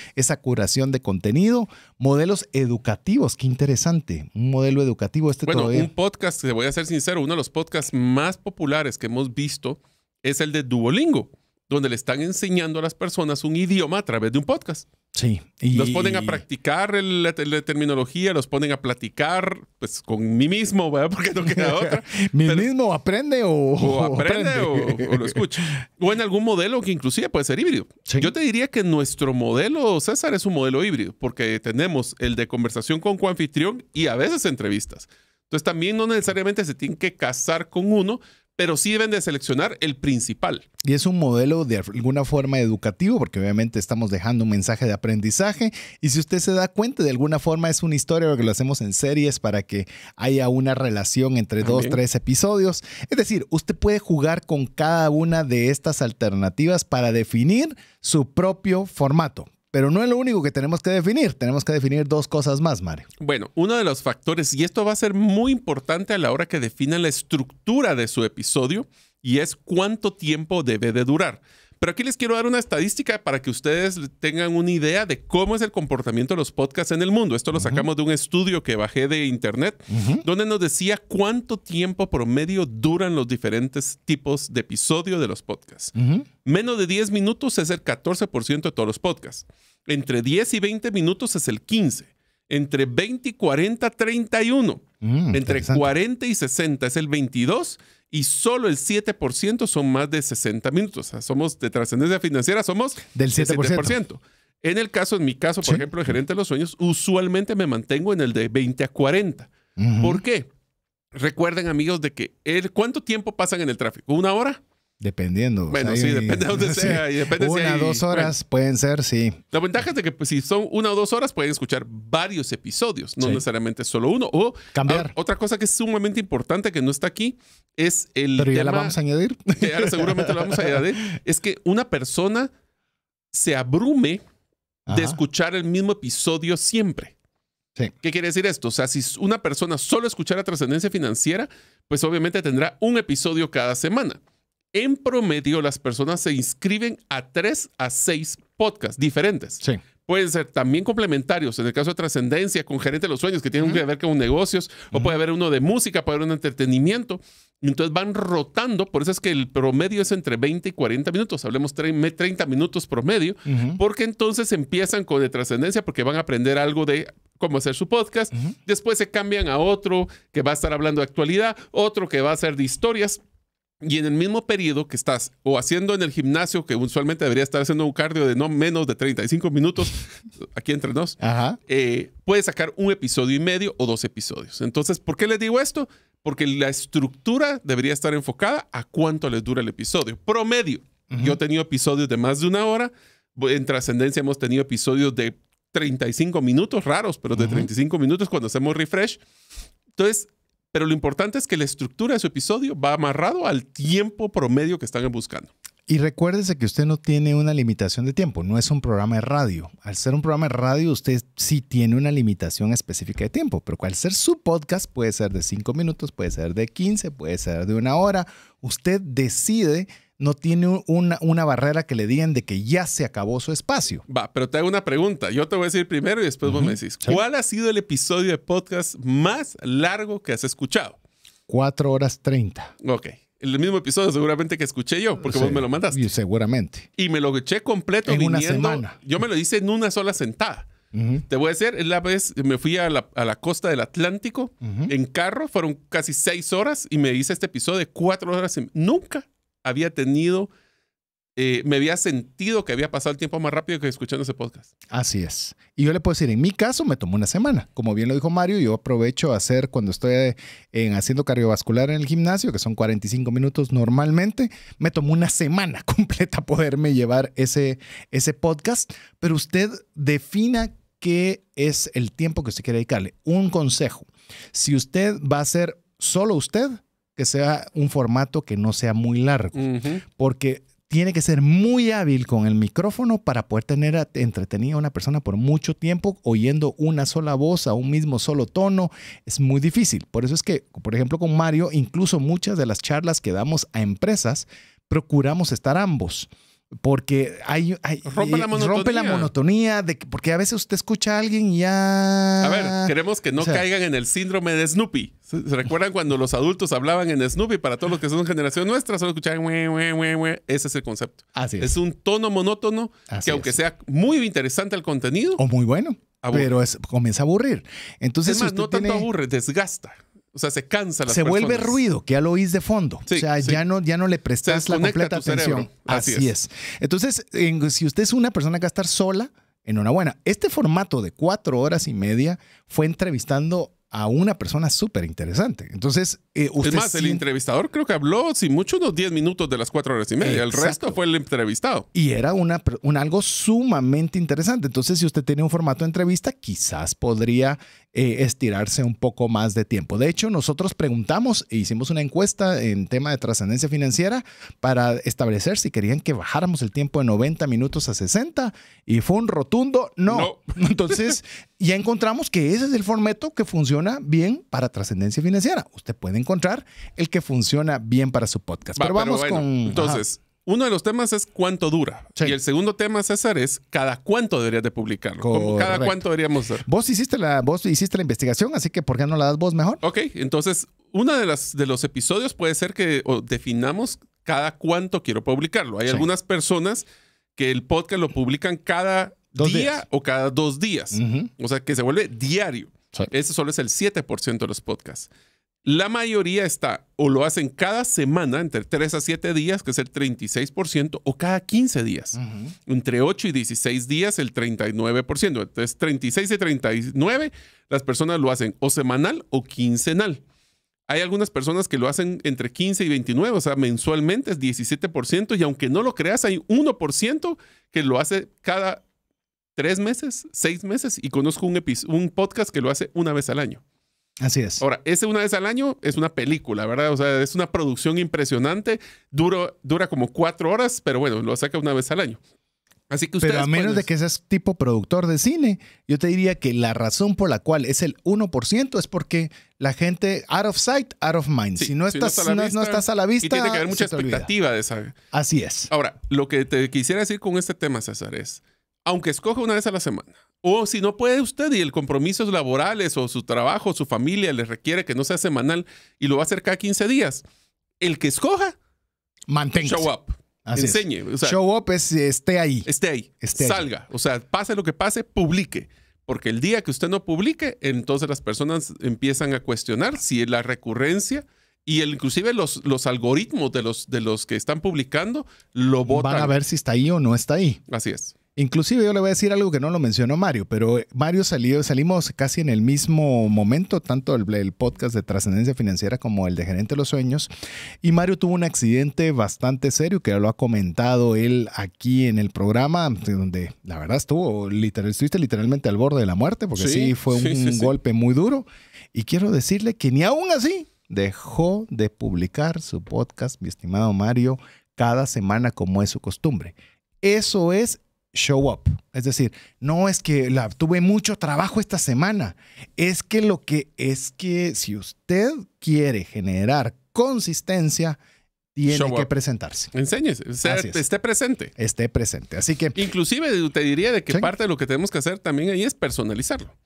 curación de contenido. Modelos educativos, qué interesante. Un modelo educativo todavía. Un podcast, te voy a ser sincero, uno de los podcasts más populares que hemos visto es el de Duolingo, donde le están enseñando a las personas un idioma a través de un podcast. Sí. Los ponen a practicar la terminología, los ponen a platicar pues con mí mismo, ¿verdad? Porque no queda otra. Mismo aprende o aprende o lo escucha. O en algún modelo que inclusive puede ser híbrido. Sí. Yo te diría que nuestro modelo, César, es un modelo híbrido, porque tenemos el de conversación con coanfitrión y a veces entrevistas. Entonces también no necesariamente se tienen que casar con uno, pero sí deben de seleccionar el principal. Y es un modelo de alguna forma educativo, porque obviamente estamos dejando un mensaje de aprendizaje. Y si usted se da cuenta, de alguna forma es una historia, porque lo hacemos en series para que haya una relación entre 2, 3 episodios. Es decir, usted puede jugar con cada una de estas alternativas para definir su propio formato. Pero no es lo único que tenemos que definir. Tenemos que definir 2 cosas más, Mario. Bueno, uno de los factores, y esto va a ser muy importante a la hora que definan la estructura de su episodio, y es cuánto tiempo debe de durar. Pero aquí les quiero dar una estadística para que ustedes tengan una idea de cómo es el comportamiento de los podcasts en el mundo. Esto lo sacamos de un estudio que bajé de internet, donde nos decía cuánto tiempo promedio duran los diferentes tipos de episodio de los podcasts. Menos de 10 minutos es el 14% de todos los podcasts. Entre 10 y 20 minutos es el 15%. Entre 20 y 40, 31%. Entre 40 y 60 es el 22%. Y solo el 7% son más de 60 minutos. O sea, somos de trascendencia financiera, somos del 7%. En mi caso, por ejemplo, el gerente de los sueños, usualmente me mantengo en el de 20 a 40. ¿Por qué? Recuerden, amigos, de que ¿cuánto tiempo pasan en el tráfico? ¿1 hora? Dependiendo. Bueno, sí, depende de dónde sea. Y depende 1 o 2 horas pueden ser, sí. La ventaja es de que pues, si son 1 o 2 horas pueden escuchar varios episodios, no necesariamente solo uno. O cambiar. Otra cosa que es sumamente importante que no está aquí es el Pero ya tema, la vamos a añadir. Que ahora seguramente la vamos a añadir. Es que una persona se abrume de escuchar el mismo episodio siempre. Sí. ¿Qué quiere decir esto? O sea, si una persona solo escuchara Trascendencia Financiera, pues obviamente tendrá un episodio cada semana. En promedio, las personas se inscriben a 3 a 6 podcasts diferentes. Sí. Pueden ser también complementarios. En el caso de Trascendencia, con Gerente de los Sueños, que tienen que ver con negocios, o puede haber uno de música, puede haber un entretenimiento. Entonces van rotando. Por eso es que el promedio es entre 20 y 40 minutos. Hablemos 30 minutos promedio, porque entonces empiezan con de Trascendencia, porque van a aprender algo de cómo hacer su podcast. Después se cambian a otro que va a estar hablando de actualidad, otro que va a ser de historias. Y en el mismo periodo que estás o haciendo en el gimnasio, que usualmente debería estar haciendo un cardio de no menos de 35 minutos, aquí entre nos, puedes sacar 1 episodio y medio o 2 episodios. Entonces, ¿por qué les digo esto? Porque la estructura debería estar enfocada a cuánto les dura el episodio. Promedio. Yo he tenido episodios de más de 1 hora. En Trascendencia hemos tenido episodios de 35 minutos, raros, pero de 35 minutos cuando hacemos refresh. Entonces, pero lo importante es que la estructura de su episodio va amarrado al tiempo promedio que están buscando. Y recuérdese que usted no tiene una limitación de tiempo, no es un programa de radio. Al ser un programa de radio, usted sí tiene una limitación específica de tiempo, pero al ser su podcast puede ser de 5 minutos, puede ser de 15, puede ser de 1 hora. Usted decide, no tiene una barrera que le digan de que ya se acabó su espacio. Va, pero te hago una pregunta. Yo te voy a decir primero y después vos me decís. ¿Sí? ¿Cuál ha sido el episodio de podcast más largo que has escuchado? 4 horas 30. Ok. El mismo episodio seguramente que escuché yo, porque vos me lo mandaste. Seguramente. Y me lo eché completo en viniendo. Una semana. Yo me lo hice en una sola sentada. Te voy a decir, la vez me fui a la costa del Atlántico en carro, fueron casi 6 horas y me hice este episodio de 4 horas. Nunca había tenido, me había sentido que había pasado el tiempo más rápido que escuchando ese podcast. Así es. Y yo le puedo decir, en mi caso me tomó 1 semana. Como bien lo dijo Mario, yo aprovecho a hacer cuando estoy haciendo cardiovascular en el gimnasio, que son 45 minutos normalmente, me tomó 1 semana completa poderme llevar ese podcast. Pero usted defina qué es el tiempo que usted quiere dedicarle. Un consejo. Si usted va a ser solo usted, que sea un formato que no sea muy largo, Ujú. porque tiene que ser muy hábil con el micrófono para poder tener entretenida a una persona por mucho tiempo oyendo una sola voz a un mismo solo tono. Es muy difícil. Por eso es que, por ejemplo, con Mario, incluso muchas de las charlas que damos a empresas, procuramos estar ambos. Porque rompe la monotonía porque a veces usted escucha a alguien y ya... A ver, queremos que no caigan en el síndrome de Snoopy. ¿Se recuerdan cuando los adultos hablaban en Snoopy? Para todos los que son generación nuestra, solo escuchaban ese es el concepto. Así es. Es un tono monótono que aunque sea muy interesante el contenido... O muy bueno, aburre. pero comienza a aburrir. Entonces, es más, no tanto aburre, desgasta. O sea, se cansa las personas. Se vuelve ruido, que ya lo oís de fondo. Sí, o sea, sí. ya no le prestas la completa atención. Así es. Entonces, si usted es una persona que va a estar sola, enhorabuena. Este formato de 4 horas y media fue entrevistando a una persona súper interesante. Entonces, usted... Es más, el entrevistador creo que habló, sin mucho, unos 10 minutos de las 4 horas y media. Exacto. El resto fue el entrevistado. Y era algo sumamente interesante. Entonces, si usted tiene un formato de entrevista, quizás podría estirarse un poco más de tiempo. De hecho, nosotros preguntamos e hicimos una encuesta en tema de trascendencia financiera para establecer si querían que bajáramos el tiempo de 90 minutos a 60 y fue un rotundo no. Entonces, ya encontramos que ese es el formato que funciona bien para trascendencia financiera. Usted puede encontrar el que funciona bien para su podcast. Pero vamos con... Entonces, uno de los temas es cuánto dura. Sí. Y el segundo tema, César, es cada cuánto deberías de publicarlo. Cada cuánto deberíamos hacer. Vos hiciste la investigación, así que ¿por qué no la das vos mejor? Ok, entonces, uno de los episodios puede ser que definamos cada cuánto quiero publicarlo. Hay algunas personas que el podcast lo publican cada día o cada 2 días. O sea, que se vuelve diario. Sí. Ese solo es el 7% de los podcasts. La mayoría o lo hacen cada semana, entre 3 a 7 días, que es el 36%, o cada 15 días. Entre 8 y 16 días, el 39%. Entonces, 36 y 39, las personas lo hacen o semanal o quincenal. Hay algunas personas que lo hacen entre 15 y 29, o sea, mensualmente es 17%, y aunque no lo creas, hay 1% que lo hace cada 3 meses, 6 meses, y conozco un podcast que lo hace una vez al año. Así es. Ahora, ese una vez al año es una película, ¿verdad? O sea, es una producción impresionante. Dura como 4 horas, pero bueno, lo saca una vez al año. Así que ustedes pero a menos de que seas tipo productor de cine, yo te diría que la razón por la cual es el 1% es porque la gente, out of sight, out of mind. Sí, si no estás a la vista, y tiene que haber mucha expectativa de esa. Así es. Ahora, lo que te quisiera decir con este tema, César, es, aunque escoja una vez a la semana, o si no puede usted y el compromisos laborales o su trabajo, su familia le requiere que no sea semanal y lo va a hacer cada 15 días, el que escoja, manténgase. Show up. Así enseñe. O sea, show up es esté ahí. Esté ahí. Salga. O sea, pase lo que pase, publique. Porque el día que usted no publique, entonces las personas empiezan a cuestionar si la recurrencia y inclusive los algoritmos de los que están publicando lo votan. Van a ver si está ahí o no está ahí. Así es. Inclusive yo le voy a decir algo que no lo mencionó Mario, pero Mario salimos casi en el mismo momento, tanto el podcast de Trascendencia Financiera como el de Gerente de los Sueños, y Mario tuvo un accidente bastante serio que lo ha comentado él aquí en el programa, donde la verdad estuviste literalmente al borde de la muerte, porque sí fue un golpe muy duro, y quiero decirle que ni aún así dejó de publicar su podcast, mi estimado Mario, cada semana como es su costumbre. Eso es show up. Es decir, no es que tuve mucho trabajo esta semana. Es que si usted quiere generar consistencia, tiene que presentarse. Enséñese. O sea, esté presente. Esté presente. Así que... Inclusive te diría de que parte de lo que tenemos que hacer también ahí es personalizarlo.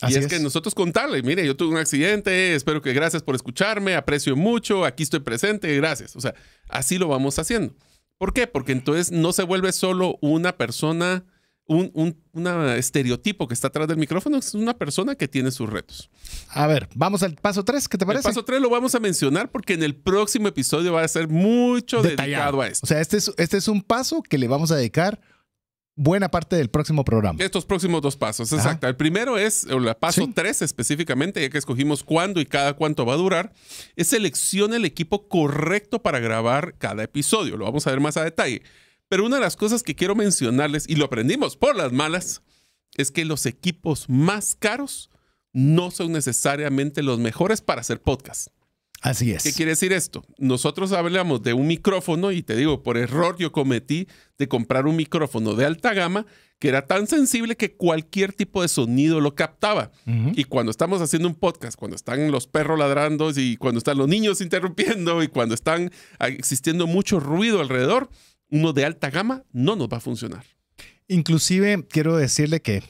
Y es que nosotros contarle, mire, yo tuve un accidente, espero que gracias por escucharme, aprecio mucho, aquí estoy presente, gracias. O sea, así lo vamos haciendo. ¿Por qué? Porque entonces no se vuelve solo una persona, un estereotipo que está atrás del micrófono, es una persona que tiene sus retos. A ver, vamos al paso 3, ¿qué te parece? El paso 3 lo vamos a mencionar porque en el próximo episodio va a ser mucho dedicado a esto. O sea, este es un paso que le vamos a dedicar buena parte del próximo programa. Estos próximos 2 pasos, exacto. El primero es, el paso 3 específicamente, ya que escogimos cuándo y cada cuánto va a durar, es selecciona el equipo correcto para grabar cada episodio. Lo vamos a ver más a detalle. Pero una de las cosas que quiero mencionarles, y lo aprendimos por las malas, es que los equipos más caros no son necesariamente los mejores para hacer podcast. Así es. ¿Qué quiere decir esto? Nosotros hablamos de un micrófono y te digo, por error yo cometí de comprar un micrófono de alta gama que era tan sensible que cualquier tipo de sonido lo captaba. Y cuando estamos haciendo un podcast, cuando están los perros ladrando y cuando están los niños interrumpiendo y cuando están existiendo mucho ruido alrededor, uno de alta gama no nos va a funcionar. Inclusive quiero decirle que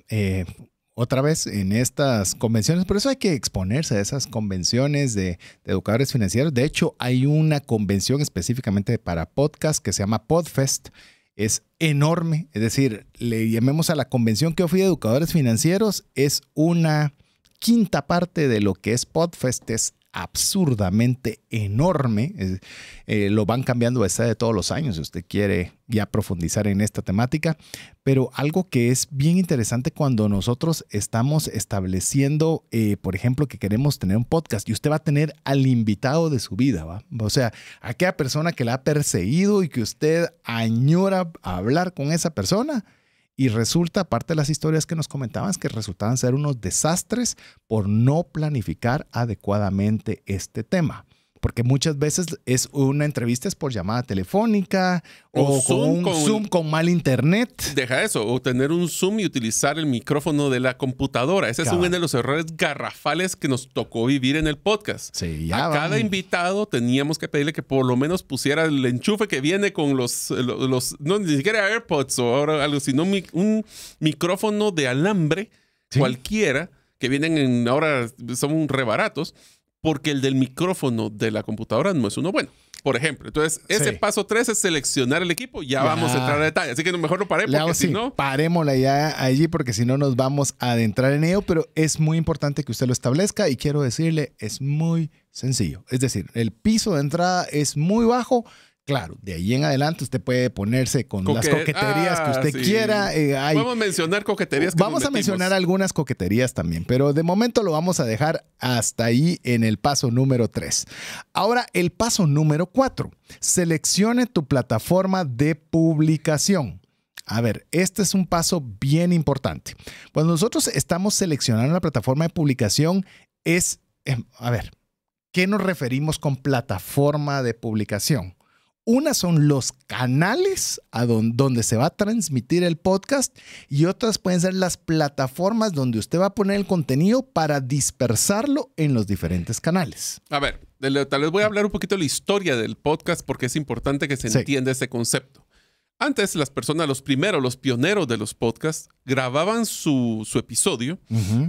otra vez en estas convenciones, por eso hay que exponerse a esas convenciones de educadores financieros. De hecho, hay una convención específicamente para podcast que se llama Podfest. Es enorme, es decir, le llamemos a la convención que yo fui de educadores financieros, es una quinta parte de lo que es Podfest, es absurdamente enorme. Lo van cambiando de todos los años si usted quiere ya profundizar en esta temática, pero algo que es bien interesante cuando nosotros estamos estableciendo, por ejemplo, que queremos tener un podcast y usted va a tener al invitado de su vida, ¿va? O sea, aquella persona que la ha perseguido y que usted añora hablar con esa persona. Y resulta, aparte de las historias que nos comentaban, que resultaban ser unos desastres por no planificar adecuadamente este tema. Porque muchas veces es una entrevista es por llamada telefónica o con un Zoom con mal internet. Deja eso, o tener un Zoom y utilizar el micrófono de la computadora. Ese es uno de los errores garrafales que nos tocó vivir en el podcast. Sí, a cada invitado teníamos que pedirle que por lo menos pusiera el enchufe que viene con los no ni siquiera AirPods o ahora algo, sino un micrófono de alambre cualquiera que vienen ahora son re baratos. Porque el del micrófono de la computadora no es uno bueno. Por ejemplo, entonces ese paso 3 es seleccionar el equipo. Ya vamos a entrar a detalle. Así que mejor lo paré porque si no... Parémosla ya allí porque si no nos vamos a adentrar en ello. Pero es muy importante que usted lo establezca y quiero decirle, es muy sencillo. Es decir, el piso de entrada es muy bajo. Claro, de ahí en adelante usted puede ponerse con las coqueterías que usted quiera. Podemos mencionar coqueterías. Vamos a mencionar algunas coqueterías también, pero de momento lo vamos a dejar hasta ahí en el paso número 3. Ahora, el paso número 4. Seleccione tu plataforma de publicación. A ver, este es un paso bien importante. Cuando nosotros estamos seleccionando la plataforma de publicación a ver, ¿qué nos referimos con plataforma de publicación? Una son los canales donde se va a transmitir el podcast y otras pueden ser las plataformas donde usted va a poner el contenido para dispersarlo en los diferentes canales. A ver, tal vez voy a hablar un poquito de la historia del podcast porque es importante que se entienda este concepto. Antes las personas, los pioneros de los podcasts, grababan su episodio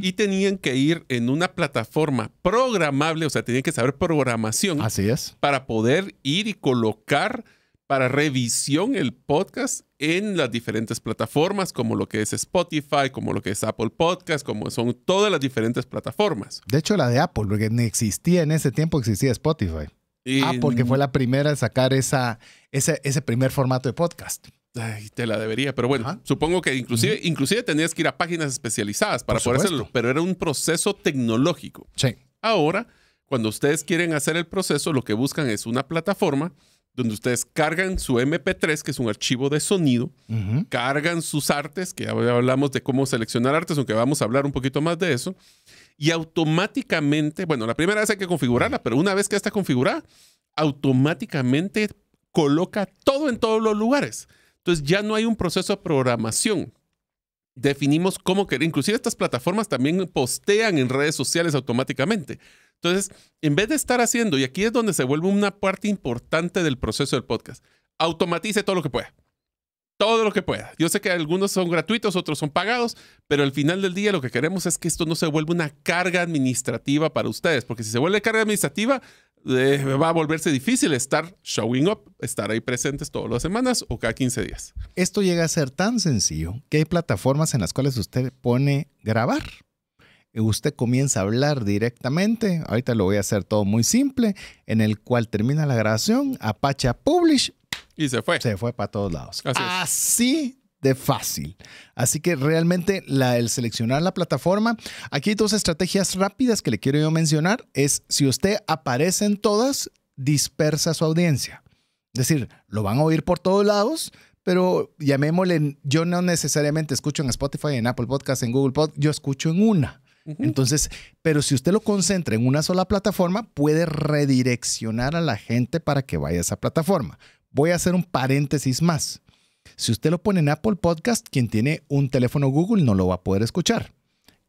y tenían que ir en una plataforma programable, o sea, tenían que saber programación. Así es. Para poder ir y colocar para revisión el podcast en las diferentes plataformas, como lo que es Spotify, como lo que es Apple Podcast, como son todas las diferentes plataformas. De hecho, la de Apple, porque ni existía en ese tiempo, existía Spotify. Porque fue la primera en sacar ese primer formato de podcast. Ay, te la debería, pero bueno, supongo que inclusive tenías que ir a páginas especializadas para poder hacerlo, pero era un proceso tecnológico. Sí. Ahora, cuando ustedes quieren hacer el proceso, lo que buscan es una plataforma donde ustedes cargan su MP3, que es un archivo de sonido, cargan sus artes, que ya hablamos de cómo seleccionar artes, aunque vamos a hablar un poquito más de eso, y automáticamente, bueno, la primera vez hay que configurarla, pero una vez que está configurada, automáticamente coloca todo en todos los lugares. Entonces ya no hay un proceso de programación. Definimos cómo querer. Inclusive estas plataformas también postean en redes sociales automáticamente. Entonces, en vez de estar haciendo, y aquí es donde se vuelve una parte importante del proceso del podcast, automatice todo lo que pueda. Todo lo que pueda. Yo sé que algunos son gratuitos, otros son pagados, pero al final del día lo que queremos es que esto no se vuelva una carga administrativa para ustedes, porque si se vuelve carga administrativa, va a volverse difícil estar showing up, estar ahí presentes todas las semanas o cada 15 días. Esto llega a ser tan sencillo que hay plataformas en las cuales usted pone grabar. Usted comienza a hablar directamente. Ahorita lo voy a hacer todo muy simple, en el cual termina la grabación, apacha publish. Y se fue. Se fue para todos lados. Así de fácil. Así que realmente el seleccionar la plataforma, aquí hay dos estrategias rápidas que le quiero yo mencionar. Es si usted aparece en todas, dispersa su audiencia. Es decir, lo van a oír por todos lados, pero llamémosle, yo no necesariamente escucho en Spotify, en Apple Podcast, en Google Podcast, yo escucho en una. Entonces, pero si usted lo concentra en una sola plataforma, puede redireccionar a la gente para que vaya a esa plataforma. Voy a hacer un paréntesis más. Si usted lo pone en Apple Podcast, quien tiene un teléfono Google no lo va a poder escuchar.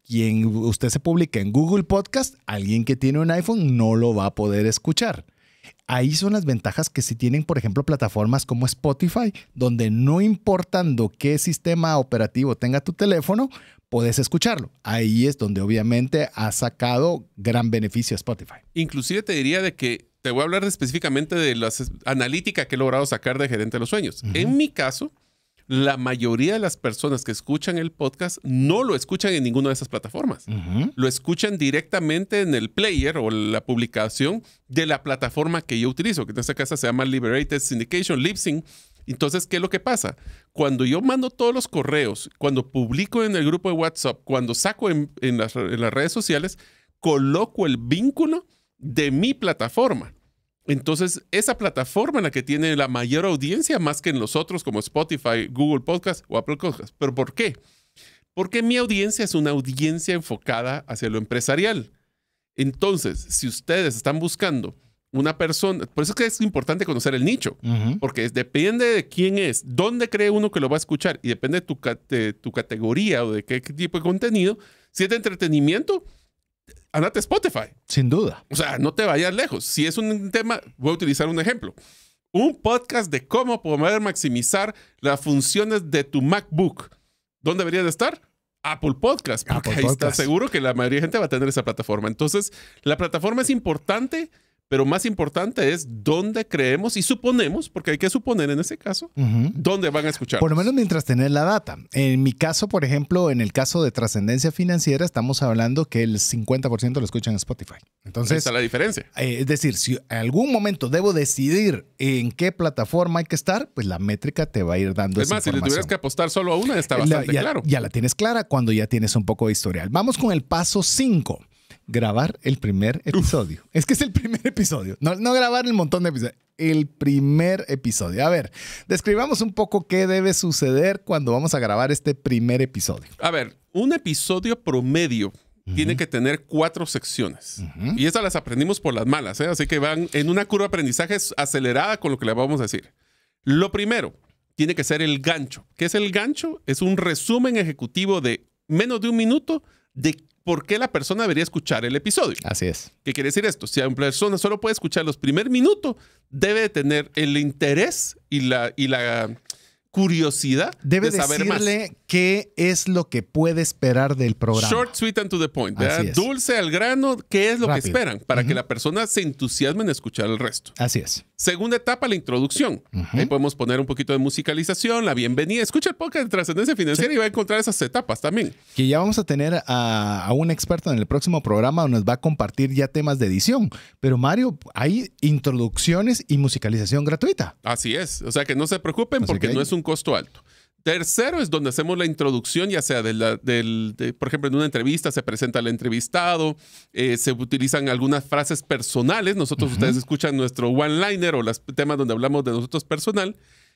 Quien usted se publica en Google Podcast, alguien que tiene un iPhone no lo va a poder escuchar. Ahí son las ventajas que sí tienen, por ejemplo, plataformas como Spotify, donde no importando qué sistema operativo tenga tu teléfono, puedes escucharlo. Ahí es donde obviamente ha sacado gran beneficio a Spotify. Inclusive te diría de que te voy a hablar específicamente de la analítica que he logrado sacar de Gerente de los Sueños. En mi caso, la mayoría de las personas que escuchan el podcast no lo escuchan en ninguna de esas plataformas. Lo escuchan directamente en el player o la publicación de la plataforma que yo utilizo, que en este caso se llama Liberated Syndication, Libsyn. Entonces, ¿qué es lo que pasa? Cuando yo mando todos los correos, cuando publico en el grupo de WhatsApp, cuando saco en las redes sociales, coloco el vínculo de mi plataforma. Entonces, esa plataforma en la que tiene la mayor audiencia, más que en los otros como Spotify, Google Podcast o Apple Podcast. ¿Pero por qué? Porque mi audiencia es una audiencia enfocada hacia lo empresarial. Entonces, si ustedes están buscando una persona, por eso es que es importante conocer el nicho, porque depende de quién es, dónde cree uno que lo va a escuchar y depende de tu categoría o de qué tipo de contenido. Si es de entretenimiento, andate a Spotify. Sin duda. O sea, no te vayas lejos. Si es un tema, voy a utilizar un ejemplo. Un podcast de cómo poder maximizar las funciones de tu MacBook. ¿Dónde debería de estar? Apple Podcast. Porque Apple ahí Podcast. está seguro que la mayoría de gente va a tener esa plataforma. Entonces, la plataforma es importante, pero más importante es dónde creemos y suponemos, porque hay que suponer en ese caso, dónde van a escuchar. Por lo menos mientras tener la data. En mi caso, por ejemplo, en el caso de Trascendencia Financiera, estamos hablando que el 50% lo escuchan en Spotify. Entonces, esa es la diferencia. Es decir, si en algún momento debo decidir en qué plataforma hay que estar, pues la métrica te va a ir dando Es esa más, si le información. tuvieras que apostar solo a una, está bastante claro. Ya la tienes clara cuando ya tienes un poco de historial. Vamos con el paso 5. Grabar el primer episodio. Es que es el primer episodio. No grabar el montón de episodios. El primer episodio. A ver, describamos un poco qué debe suceder cuando vamos a grabar este primer episodio. A ver, un episodio promedio tiene que tener 4 secciones. Y esas las aprendimos por las malas, ¿eh? Así que van en una curva de aprendizaje acelerada con lo que le vamos a decir. Lo primero, tiene que ser el gancho. ¿Qué es el gancho? Es un resumen ejecutivo de menos de un minuto de por qué la persona debería escuchar el episodio. Así es. ¿Qué quiere decir esto? Si una persona solo puede escuchar los primeros minutos, debe de tener el interés y la curiosidad Debe de saber más. decirle qué es lo que puede esperar del programa. Short, sweet and to the point. Así es. Dulce al grano, ¿qué es lo Rápido. que esperan? Para que la persona se entusiasme en escuchar el resto. Así es. Segunda etapa, la introducción. Ahí podemos poner un poquito de musicalización, la bienvenida. Escucha el podcast de Trascendencia Financiera y va a encontrar esas etapas también. Que ya vamos a tener a un experto en el próximo programa donde nos va a compartir ya temas de edición. Pero Mario, hay introducciones y musicalización gratuita. Así es. O sea que no se preocupen Así porque que no es un costo alto. Tercero es donde hacemos la introducción, ya sea por ejemplo, en una entrevista se presenta el entrevistado, se utilizan algunas frases personales. Ustedes escuchan nuestro one-liner o los temas donde hablamos de nosotros personal.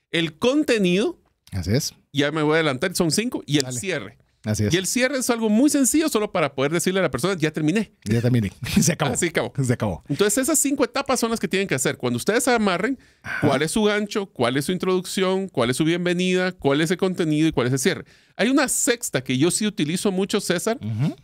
El contenido, Así es. ya me voy a adelantar, son 5, y el Dale. cierre. Así es. Y el cierre es algo muy sencillo, solo para poder decirle a la persona, ya terminé. Ya también. Se acabó. Así acabó. Se acabó. Entonces, esas 5 etapas son las que tienen que hacer. Cuando ustedes amarren, cuál es su gancho, cuál es su introducción, cuál es su bienvenida, cuál es el contenido y cuál es el cierre. Hay una sexta que yo sí utilizo mucho, César,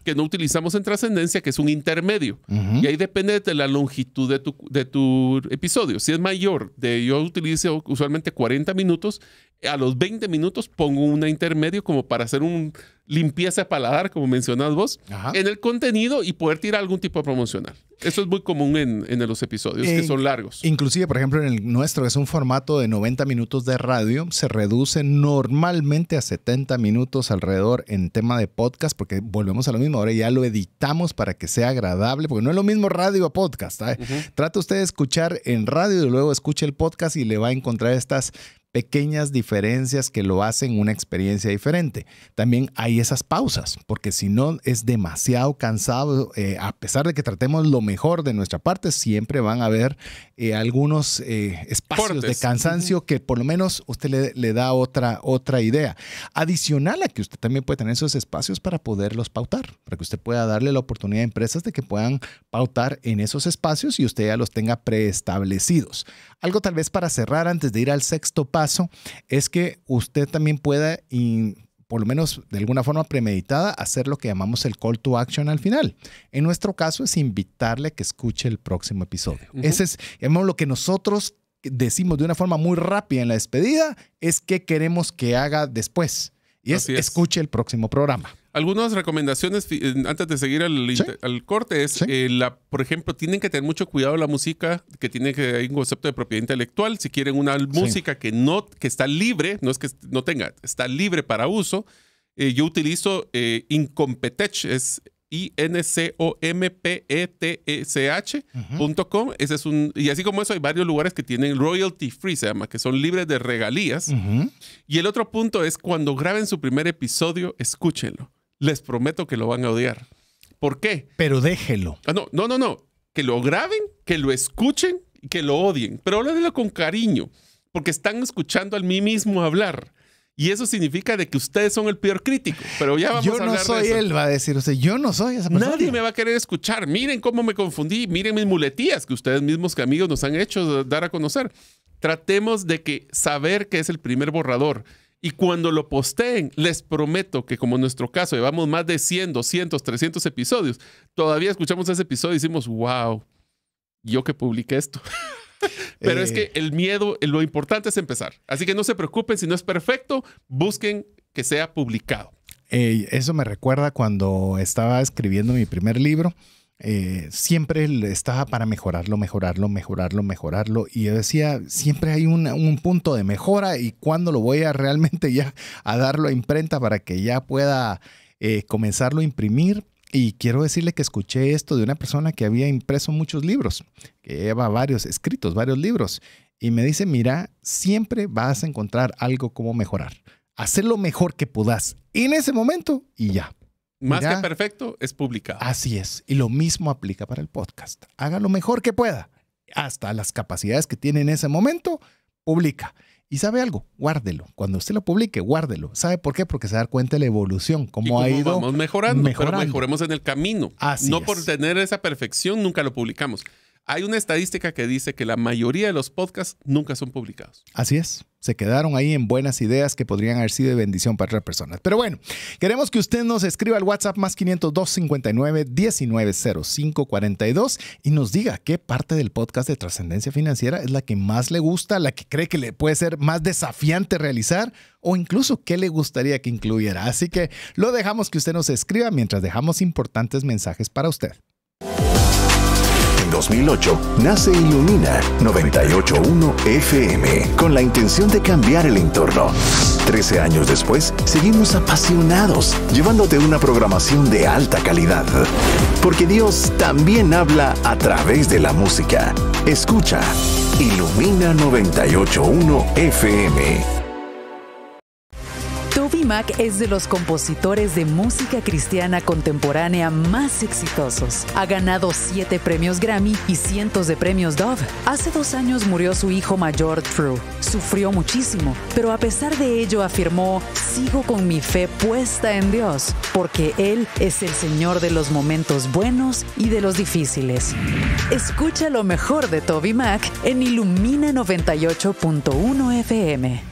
que no utilizamos en Trascendencia, que es un intermedio. Y ahí depende de la longitud de tu episodio. Si es mayor, yo utilizo usualmente 40 minutos. A los 20 minutos pongo una intermedio como para hacer un limpieza de paladar, como mencionas vos, en el contenido y poder tirar algún tipo de promocional. Eso es muy común en los episodios, que son largos. Inclusive, por ejemplo, en el nuestro, que es un formato de 90 minutos de radio, se reduce normalmente a 70 minutos alrededor en tema de podcast, porque volvemos a lo mismo. Ahora ya lo editamos para que sea agradable, porque no es lo mismo radio a podcast. Trata usted de escuchar en radio y luego escuche el podcast y le va a encontrar estas pequeñas diferencias que lo hacen una experiencia diferente. También hay esas pausas, porque si no es demasiado cansado, a pesar de que tratemos lo mejor de nuestra parte, siempre van a haber algunos espacios de cansancio que por lo menos usted le da otra idea. Adicional a que usted también puede tener esos espacios para poderlos pautar, para que usted pueda darle la oportunidad a empresas de que puedan pautar en esos espacios y usted ya los tenga preestablecidos. Algo tal vez para cerrar antes de ir al sexto paso es que usted también pueda, por lo menos de alguna forma premeditada, hacer lo que llamamos el call to action al final. En nuestro caso es invitarle a que escuche el próximo episodio. Ese es, digamos, lo que nosotros decimos de una forma muy rápida en la despedida, es qué queremos que haga después. Y escuche el próximo programa. Algunas recomendaciones antes de seguir al corte es, por ejemplo, tienen que tener mucho cuidado la música, que tiene que hay un concepto de propiedad intelectual. Si quieren una música que está libre, no es que no tenga, está libre para uso, yo utilizo Incompetech, es incompetech.com. Ese es y así como eso hay varios lugares que tienen royalty free, se llama, que son libres de regalías. Y el otro punto es cuando graben su primer episodio, escúchenlo. Les prometo que lo van a odiar. ¿Por qué? Pero déjelo. No. Que lo graben, que lo escuchen y que lo odien. Pero háblenlo con cariño, porque están escuchando a mí mismo hablar. Y eso significa de que ustedes son el peor crítico. Pero ya vamos a hablar de eso. Yo no soy él, va a decir. O sea, yo no soy esa persona. Nadie me va a querer escuchar. Miren cómo me confundí. Miren mis muletías que ustedes mismos, que amigos, nos han hecho dar a conocer. Tratemos de saber que es el primer borrador. Y cuando lo posteen, les prometo que como en nuestro caso llevamos más de 100, 200, 300 episodios, todavía escuchamos ese episodio y decimos, wow, yo que publiqué esto. Pero es que el miedo, lo importante es empezar. Así que no se preocupen, si no es perfecto, busquen que sea publicado. Eso me recuerda cuando estaba escribiendo mi primer libro. Siempre estaba para mejorarlo. Y yo decía, siempre hay un punto de mejora y cuándo lo voy a realmente ya a darlo a imprenta para que ya pueda comenzarlo a imprimir. Y quiero decirle que escuché esto de una persona que había impreso muchos libros, que lleva varios libros. Y me dice, mira, siempre vas a encontrar algo como mejorar. Hacer lo mejor que puedas en ese momento y ya. Más que perfecto, es publicado. Así es. Y lo mismo aplica para el podcast. Haga lo mejor que pueda. Hasta las capacidades que tiene en ese momento, publica. Y ¿sabe algo? Guárdelo. Cuando usted lo publique, guárdelo. ¿Sabe por qué? Porque se da cuenta de la evolución, cómo ha ido vamos mejorando, pero mejoremos en el camino. No por tener esa perfección, nunca lo publicamos. Hay una estadística que dice que la mayoría de los podcasts nunca son publicados. Así es. Se quedaron ahí en buenas ideas que podrían haber sido de bendición para otras personas. Pero bueno, queremos que usted nos escriba al WhatsApp más 502 59 19 05 42 y nos diga qué parte del podcast de Trascendencia Financiera es la que más le gusta, la que cree que le puede ser más desafiante realizar o incluso qué le gustaría que incluyera. Así que lo dejamos que usted nos escriba mientras dejamos importantes mensajes para usted. En 2008 nace Ilumina 98.1 FM con la intención de cambiar el entorno. 13 años después, seguimos apasionados, llevándote una programación de alta calidad. Porque Dios también habla a través de la música. Escucha Ilumina 98.1 FM. TobyMac es de los compositores de música cristiana contemporánea más exitosos. Ha ganado 7 premios Grammy y cientos de premios Dove. Hace 2 años murió su hijo mayor, True. Sufrió muchísimo, pero a pesar de ello afirmó, sigo con mi fe puesta en Dios, porque Él es el Señor de los momentos buenos y de los difíciles. Escucha lo mejor de TobyMac en Ilumina 98.1 FM.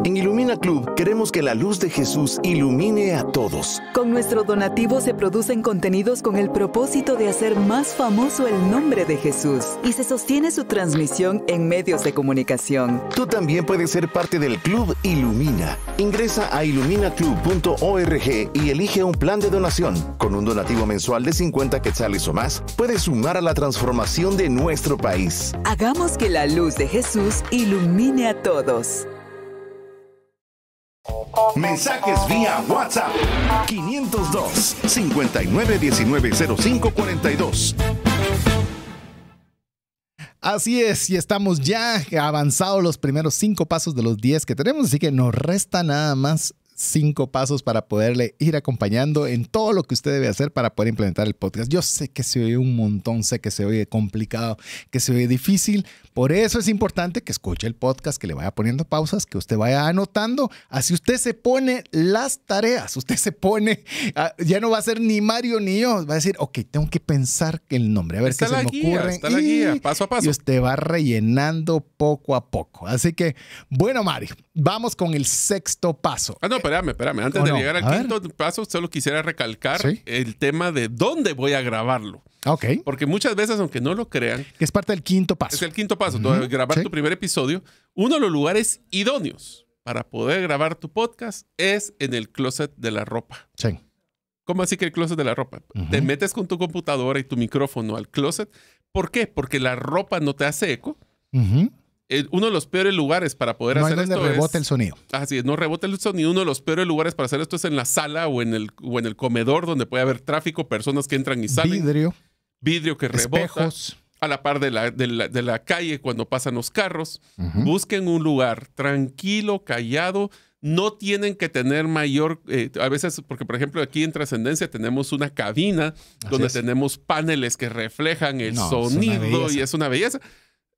En Ilumina Club queremos que la luz de Jesús ilumine a todos. Con nuestro donativo se producen contenidos con el propósito de hacer más famoso el nombre de Jesús y se sostiene su transmisión en medios de comunicación. Tú también puedes ser parte del Club Ilumina. Ingresa a iluminaclub.org y elige un plan de donación. Con un donativo mensual de 50 quetzales o más, puedes sumar a la transformación de nuestro país. Hagamos que la luz de Jesús ilumine a todos. Mensajes vía WhatsApp 502 59 19 05 42. Así es, y estamos ya avanzados los primeros 5 pasos de los 10 que tenemos, así que nos resta nada más 5 pasos para poderle ir acompañando en todo lo que usted debe hacer para poder implementar el podcast. Yo sé que se oye un montón, sé que se oye complicado, que se oye difícil. Por eso es importante que escuche el podcast, que le vaya poniendo pausas, que usted vaya anotando. Así usted se pone las tareas. Usted se pone, ya no va a ser ni Mario ni yo. Va a decir, ok, tengo que pensar el nombre, a ver qué se me ocurre. Está la guía, paso a paso. Y usted va rellenando poco a poco. Así que, bueno, Mario, vamos con el 6º paso. No, espérame. Antes de llegar al 5º paso, solo quisiera recalcar el tema de dónde voy a grabarlo. Ok. Porque muchas veces, aunque no lo crean, que es parte del 5º paso. Es el 5º paso. Grabar tu primer episodio. Uno de los lugares idóneos para poder grabar tu podcast es en el closet de la ropa. Sí. ¿Cómo así que el closet de la ropa? Te metes con tu computadora y tu micrófono al closet. ¿Por qué? Porque la ropa no te hace eco. Uno de los peores lugares para poder hacer esto donde rebote el sonido. Así es, no rebote el sonido. Uno de los peores lugares para hacer esto es en la sala o en el comedor, donde puede haber tráfico, personas que entran y salen. Vidrio que rebota. Espejos. A la par de la calle cuando pasan los carros. Busquen un lugar tranquilo, callado. No tienen que tener mayor... a veces, porque por ejemplo aquí en Trascendencia tenemos una cabina donde tenemos paneles que reflejan el sonido y es una belleza.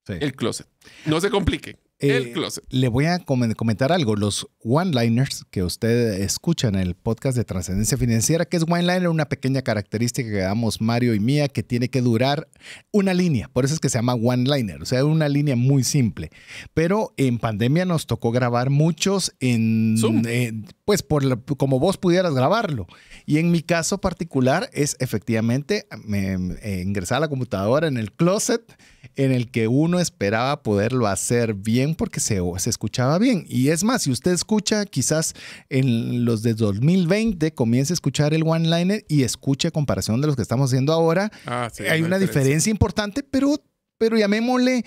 Sí. El closet. No se complique. El closet. Le voy a comentar algo. Los one-liners que usted escucha en el podcast de Trascendencia Financiera, que es one-liner, una pequeña característica que damos Mario y mía, que tiene que durar una línea. Por eso es que se llama one-liner. O sea, una línea muy simple. Pero en pandemia nos tocó grabar muchos en Zoom. Pues como vos pudieras grabarlo. Y en mi caso particular es efectivamente ingresar a la computadora en el closet en el que uno esperaba poderlo hacer bien porque se escuchaba bien. Y es más, si usted escucha quizás en los de 2020, comience a escuchar el one-liner y escuche a comparación de los que estamos haciendo ahora. Hay una diferencia importante, pero llamémosle,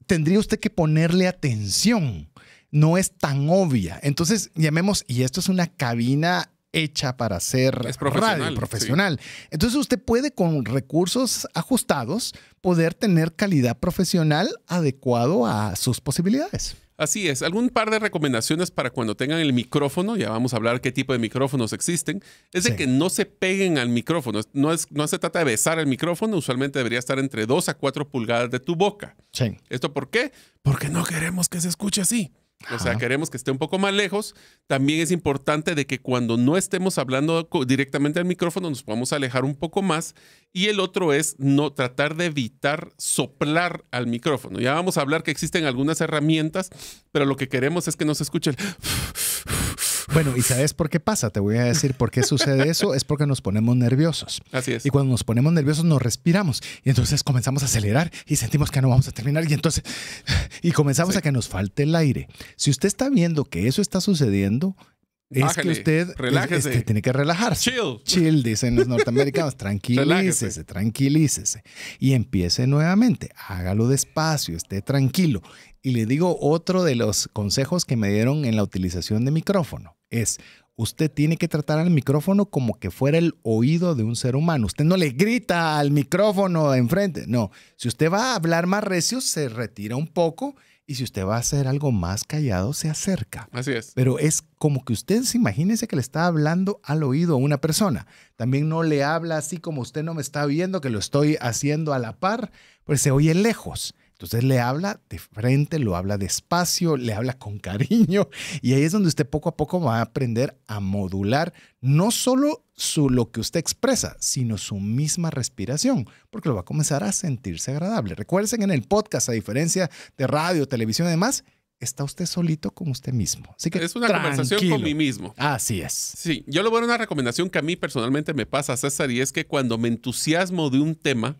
tendría usted que ponerle atención. No es tan obvia. Entonces, llamemos, y esto es una cabina hecha para hacer radio profesional. Sí. Entonces usted puede con recursos ajustados poder tener calidad profesional adecuado a sus posibilidades. Así es. Algún par de recomendaciones para cuando tengan el micrófono, ya vamos a hablar qué tipo de micrófonos existen, es de que no se peguen al micrófono. No se trata de besar el micrófono, usualmente debería estar entre 2 a 4 pulgadas de tu boca. Sí. ¿Esto por qué? Porque no queremos que se escuche así. O sea, queremos que esté un poco más lejos. También es importante de que cuando no estemos hablando directamente al micrófono nos podamos alejar un poco más. Y el otro es no tratar de evitar soplar al micrófono. Ya vamos a hablar que existen algunas herramientas, pero lo que queremos es que no se escuche el... Bueno, ¿y sabes por qué pasa? Te voy a decir por qué sucede eso. Es porque nos ponemos nerviosos. Así es. Y cuando nos ponemos nerviosos nos respiramos. Y entonces comenzamos a acelerar y sentimos que no vamos a terminar. Y comenzamos a que nos falte el aire. Si usted está viendo que eso está sucediendo, Bájale, es que usted tiene que relajarse. Chill, dicen los norteamericanos. Tranquilícese. Y empiece nuevamente. Hágalo despacio, esté tranquilo. Y le digo otro de los consejos que me dieron en la utilización de micrófono. Es, usted tiene que tratar al micrófono como que fuera el oído de un ser humano. Usted no le grita al micrófono de enfrente. No, si usted va a hablar más recio, se retira un poco. Y si usted va a hacer algo más callado, se acerca. Así es. Pero es como que usted se imagínese que le está hablando al oído a una persona. También no le habla así como usted no me está viendo, que lo estoy haciendo a la par, pues se oye lejos. Entonces le habla de frente, lo habla despacio, le habla con cariño. Y ahí es donde usted poco a poco va a aprender a modular no solo lo que usted expresa, sino su misma respiración, porque lo va a comenzar a sentirse agradable. Recuerden, en el podcast, a diferencia de radio, televisión y demás, está usted solito con usted mismo. Así que es una conversación con mí mismo. Así es. Sí, yo le voy a dar una recomendación que a mí personalmente me pasa, César, y es que cuando me entusiasmo de un tema,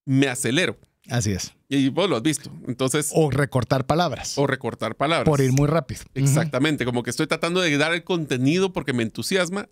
me acelero. Así es. Y vos lo has visto. Entonces, o recortar palabras. Por ir muy rápido. Exactamente. Como que estoy tratando de dar el contenido porque me entusiasma.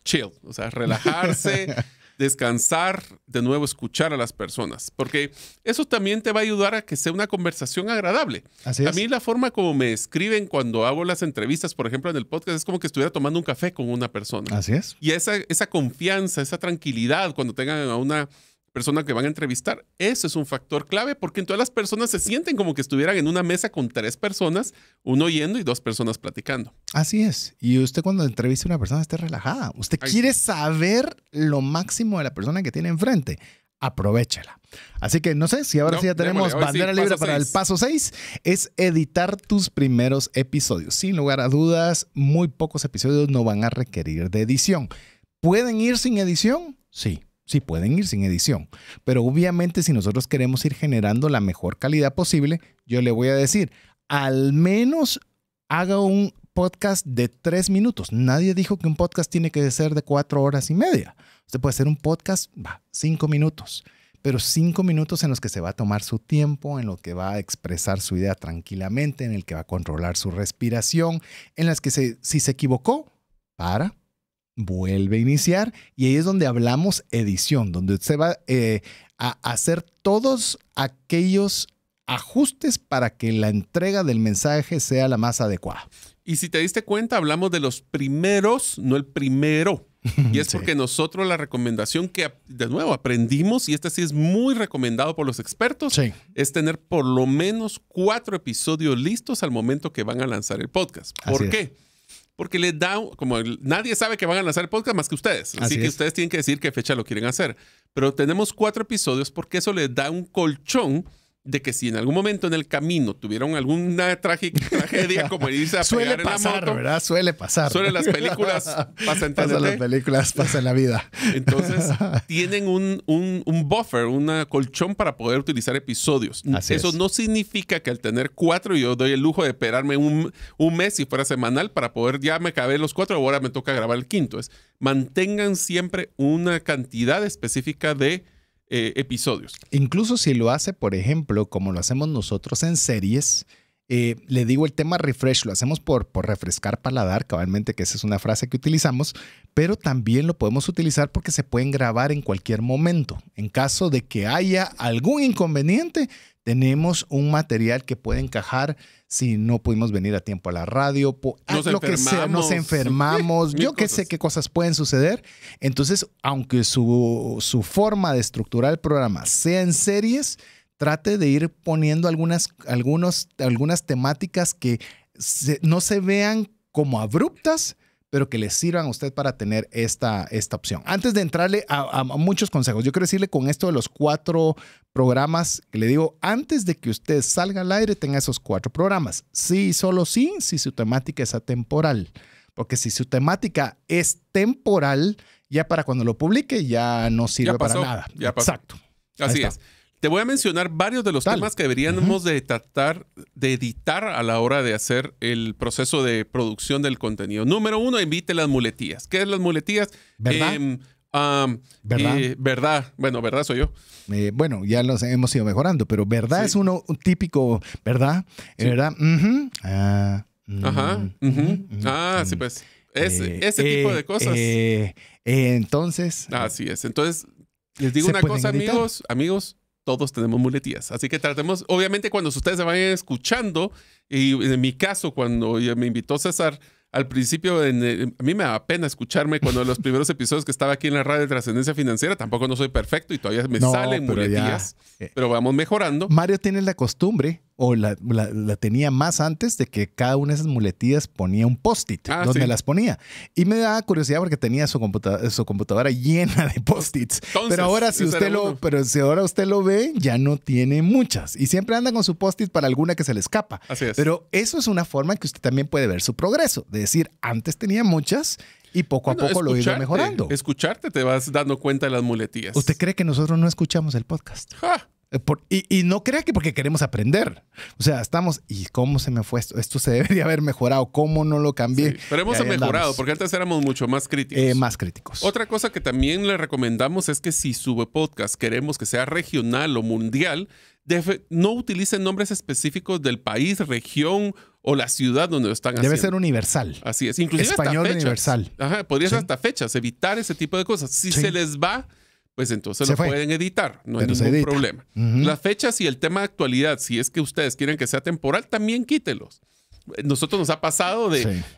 Chill. O sea, relajarse, descansar, de nuevo escuchar a las personas. Porque eso también te va a ayudar a que sea una conversación agradable. Así es. A mí la forma como me escriben cuando hago las entrevistas, por ejemplo, en el podcast, es como que estuviera tomando un café con una persona. Así es. Y esa confianza, esa tranquilidad, cuando tengan a una persona que van a entrevistar. Eso es un factor clave porque entonces las personas se sienten como que estuvieran en una mesa con 3 personas, uno oyendo y 2 personas platicando. Así es. Y usted cuando entrevista a una persona esté relajada. Usted quiere saber lo máximo de la persona que tiene enfrente. Aprovéchela. Así que no sé si ahora sí ya tenemos bandera libre para el paso 6. Es editar tus primeros episodios. Sin lugar a dudas, muy pocos episodios no van a requerir de edición. ¿Pueden ir sin edición? Sí. Sí, pueden ir sin edición. Pero obviamente si nosotros queremos ir generando la mejor calidad posible, yo le voy a decir, al menos haga un podcast de 3 minutos. Nadie dijo que un podcast tiene que ser de 4 horas y media. Usted puede hacer un podcast, 5 minutos. Pero 5 minutos en los que se va a tomar su tiempo, en los que va a expresar su idea tranquilamente, en el que va a controlar su respiración, en las que si se equivocó, vuelve a iniciar y ahí es donde hablamos edición, donde usted va a hacer todos aquellos ajustes para que la entrega del mensaje sea la más adecuada. Y si te diste cuenta, hablamos de los primeros, no el primero. Y es porque nosotros la recomendación que, de nuevo, aprendimos, y este sí es muy recomendado por los expertos, es tener por lo menos 4 episodios listos al momento que van a lanzar el podcast. ¿Por qué? Porque les da, como nadie sabe que van a lanzar el podcast más que ustedes. Así que ustedes tienen que decir qué fecha lo quieren hacer. Pero tenemos 4 episodios porque eso les da un colchón de que si en algún momento en el camino tuvieron alguna tragedia como irse a pegar en la moto. ¿Verdad? Suele pasar. Suele las películas, pasa en TNT. Pasa las películas, pasa en la vida. Entonces, tienen un buffer, un colchón para poder utilizar episodios. Eso no significa que al tener 4, yo doy el lujo de esperarme un mes si fuera semanal para poder, ya me acabé los 4, ahora me toca grabar el 5º. Mantengan siempre una cantidad específica de episodios. Incluso si lo hace, por ejemplo, como lo hacemos nosotros en series, le digo el tema refresh, lo hacemos por refrescar paladar, cabalmente, que esa es una frase que utilizamos, pero también lo podemos utilizar porque se pueden grabar en cualquier momento. En caso de que haya algún inconveniente, tenemos un material que puede encajar si no pudimos venir a tiempo a la radio, lo que sea, nos enfermamos, yo qué sé qué cosas pueden suceder. Entonces, aunque su forma de estructurar el programa sea en series, trate de ir poniendo algunas temáticas que no se vean como abruptas, pero que le sirvan a usted para tener esta opción. Antes de entrarle a muchos consejos, yo quiero decirle con esto de los 4 programas, que le digo, antes de que usted salga al aire, tenga esos 4 programas. Sí, solo sí, si su temática es atemporal. Porque si su temática es temporal, ya para cuando lo publique, ya no sirve para nada. Ya pasó. Exacto. Así es. Te voy a mencionar varios de los temas que deberíamos de tratar de editar a la hora de hacer el proceso de producción del contenido. Número 1, evite las muletillas. ¿Qué es las muletillas? ¿Verdad? ¿Verdad? Verdad. Bueno, verdad soy yo. Bueno, ya los hemos ido mejorando, pero verdad es un típico, ¿verdad? Sí. ¿Verdad? Sí, pues. Ese tipo de cosas. Entonces. Así es. Entonces, les digo una cosa, amigos. Todos tenemos muletillas. Así que tratemos, obviamente, cuando ustedes se vayan escuchando, y en mi caso, cuando me invitó César, al principio, a mí me da pena escucharme cuando los primeros episodios que estaba aquí en la radio de Trascendencia Financiera, tampoco no soy perfecto y todavía me salen muletillas, pero vamos mejorando. Mario tiene la costumbre, o la tenía más antes, de que cada una de esas muletillas ponía un post-it donde las ponía. Y me daba curiosidad porque tenía su computadora llena de post-its. Pero ahora si ahora usted lo ve, ya no tiene muchas. Y siempre anda con su post-it para alguna que se le escapa. Así es. Pero eso es una forma que usted también puede ver su progreso. De decir, antes tenía muchas y poco a poco lo he ido mejorando. Escucharte te vas dando cuenta de las muletillas. ¿Usted cree que nosotros no escuchamos el podcast? Y no crea que porque queremos aprender. O sea, ¿y cómo se me fue esto? Esto se debería haber mejorado. ¿Cómo no lo cambié? Sí, pero hemos mejorado porque antes éramos mucho más críticos. Más críticos. Otra cosa que también le recomendamos es que si su podcast queremos que sea regional o mundial, no utilicen nombres específicos del país, región o la ciudad donde lo están haciendo. Debe ser universal. Así es. Inclusive español hasta fechas. Universal. Podría ser hasta fechas. Evitar ese tipo de cosas. Si se les va, pues entonces lo pueden editar. No hay ningún problema. Las fechas y el tema de actualidad, si es que ustedes quieren que sea temporal, también quítelos. Nosotros nos ha pasado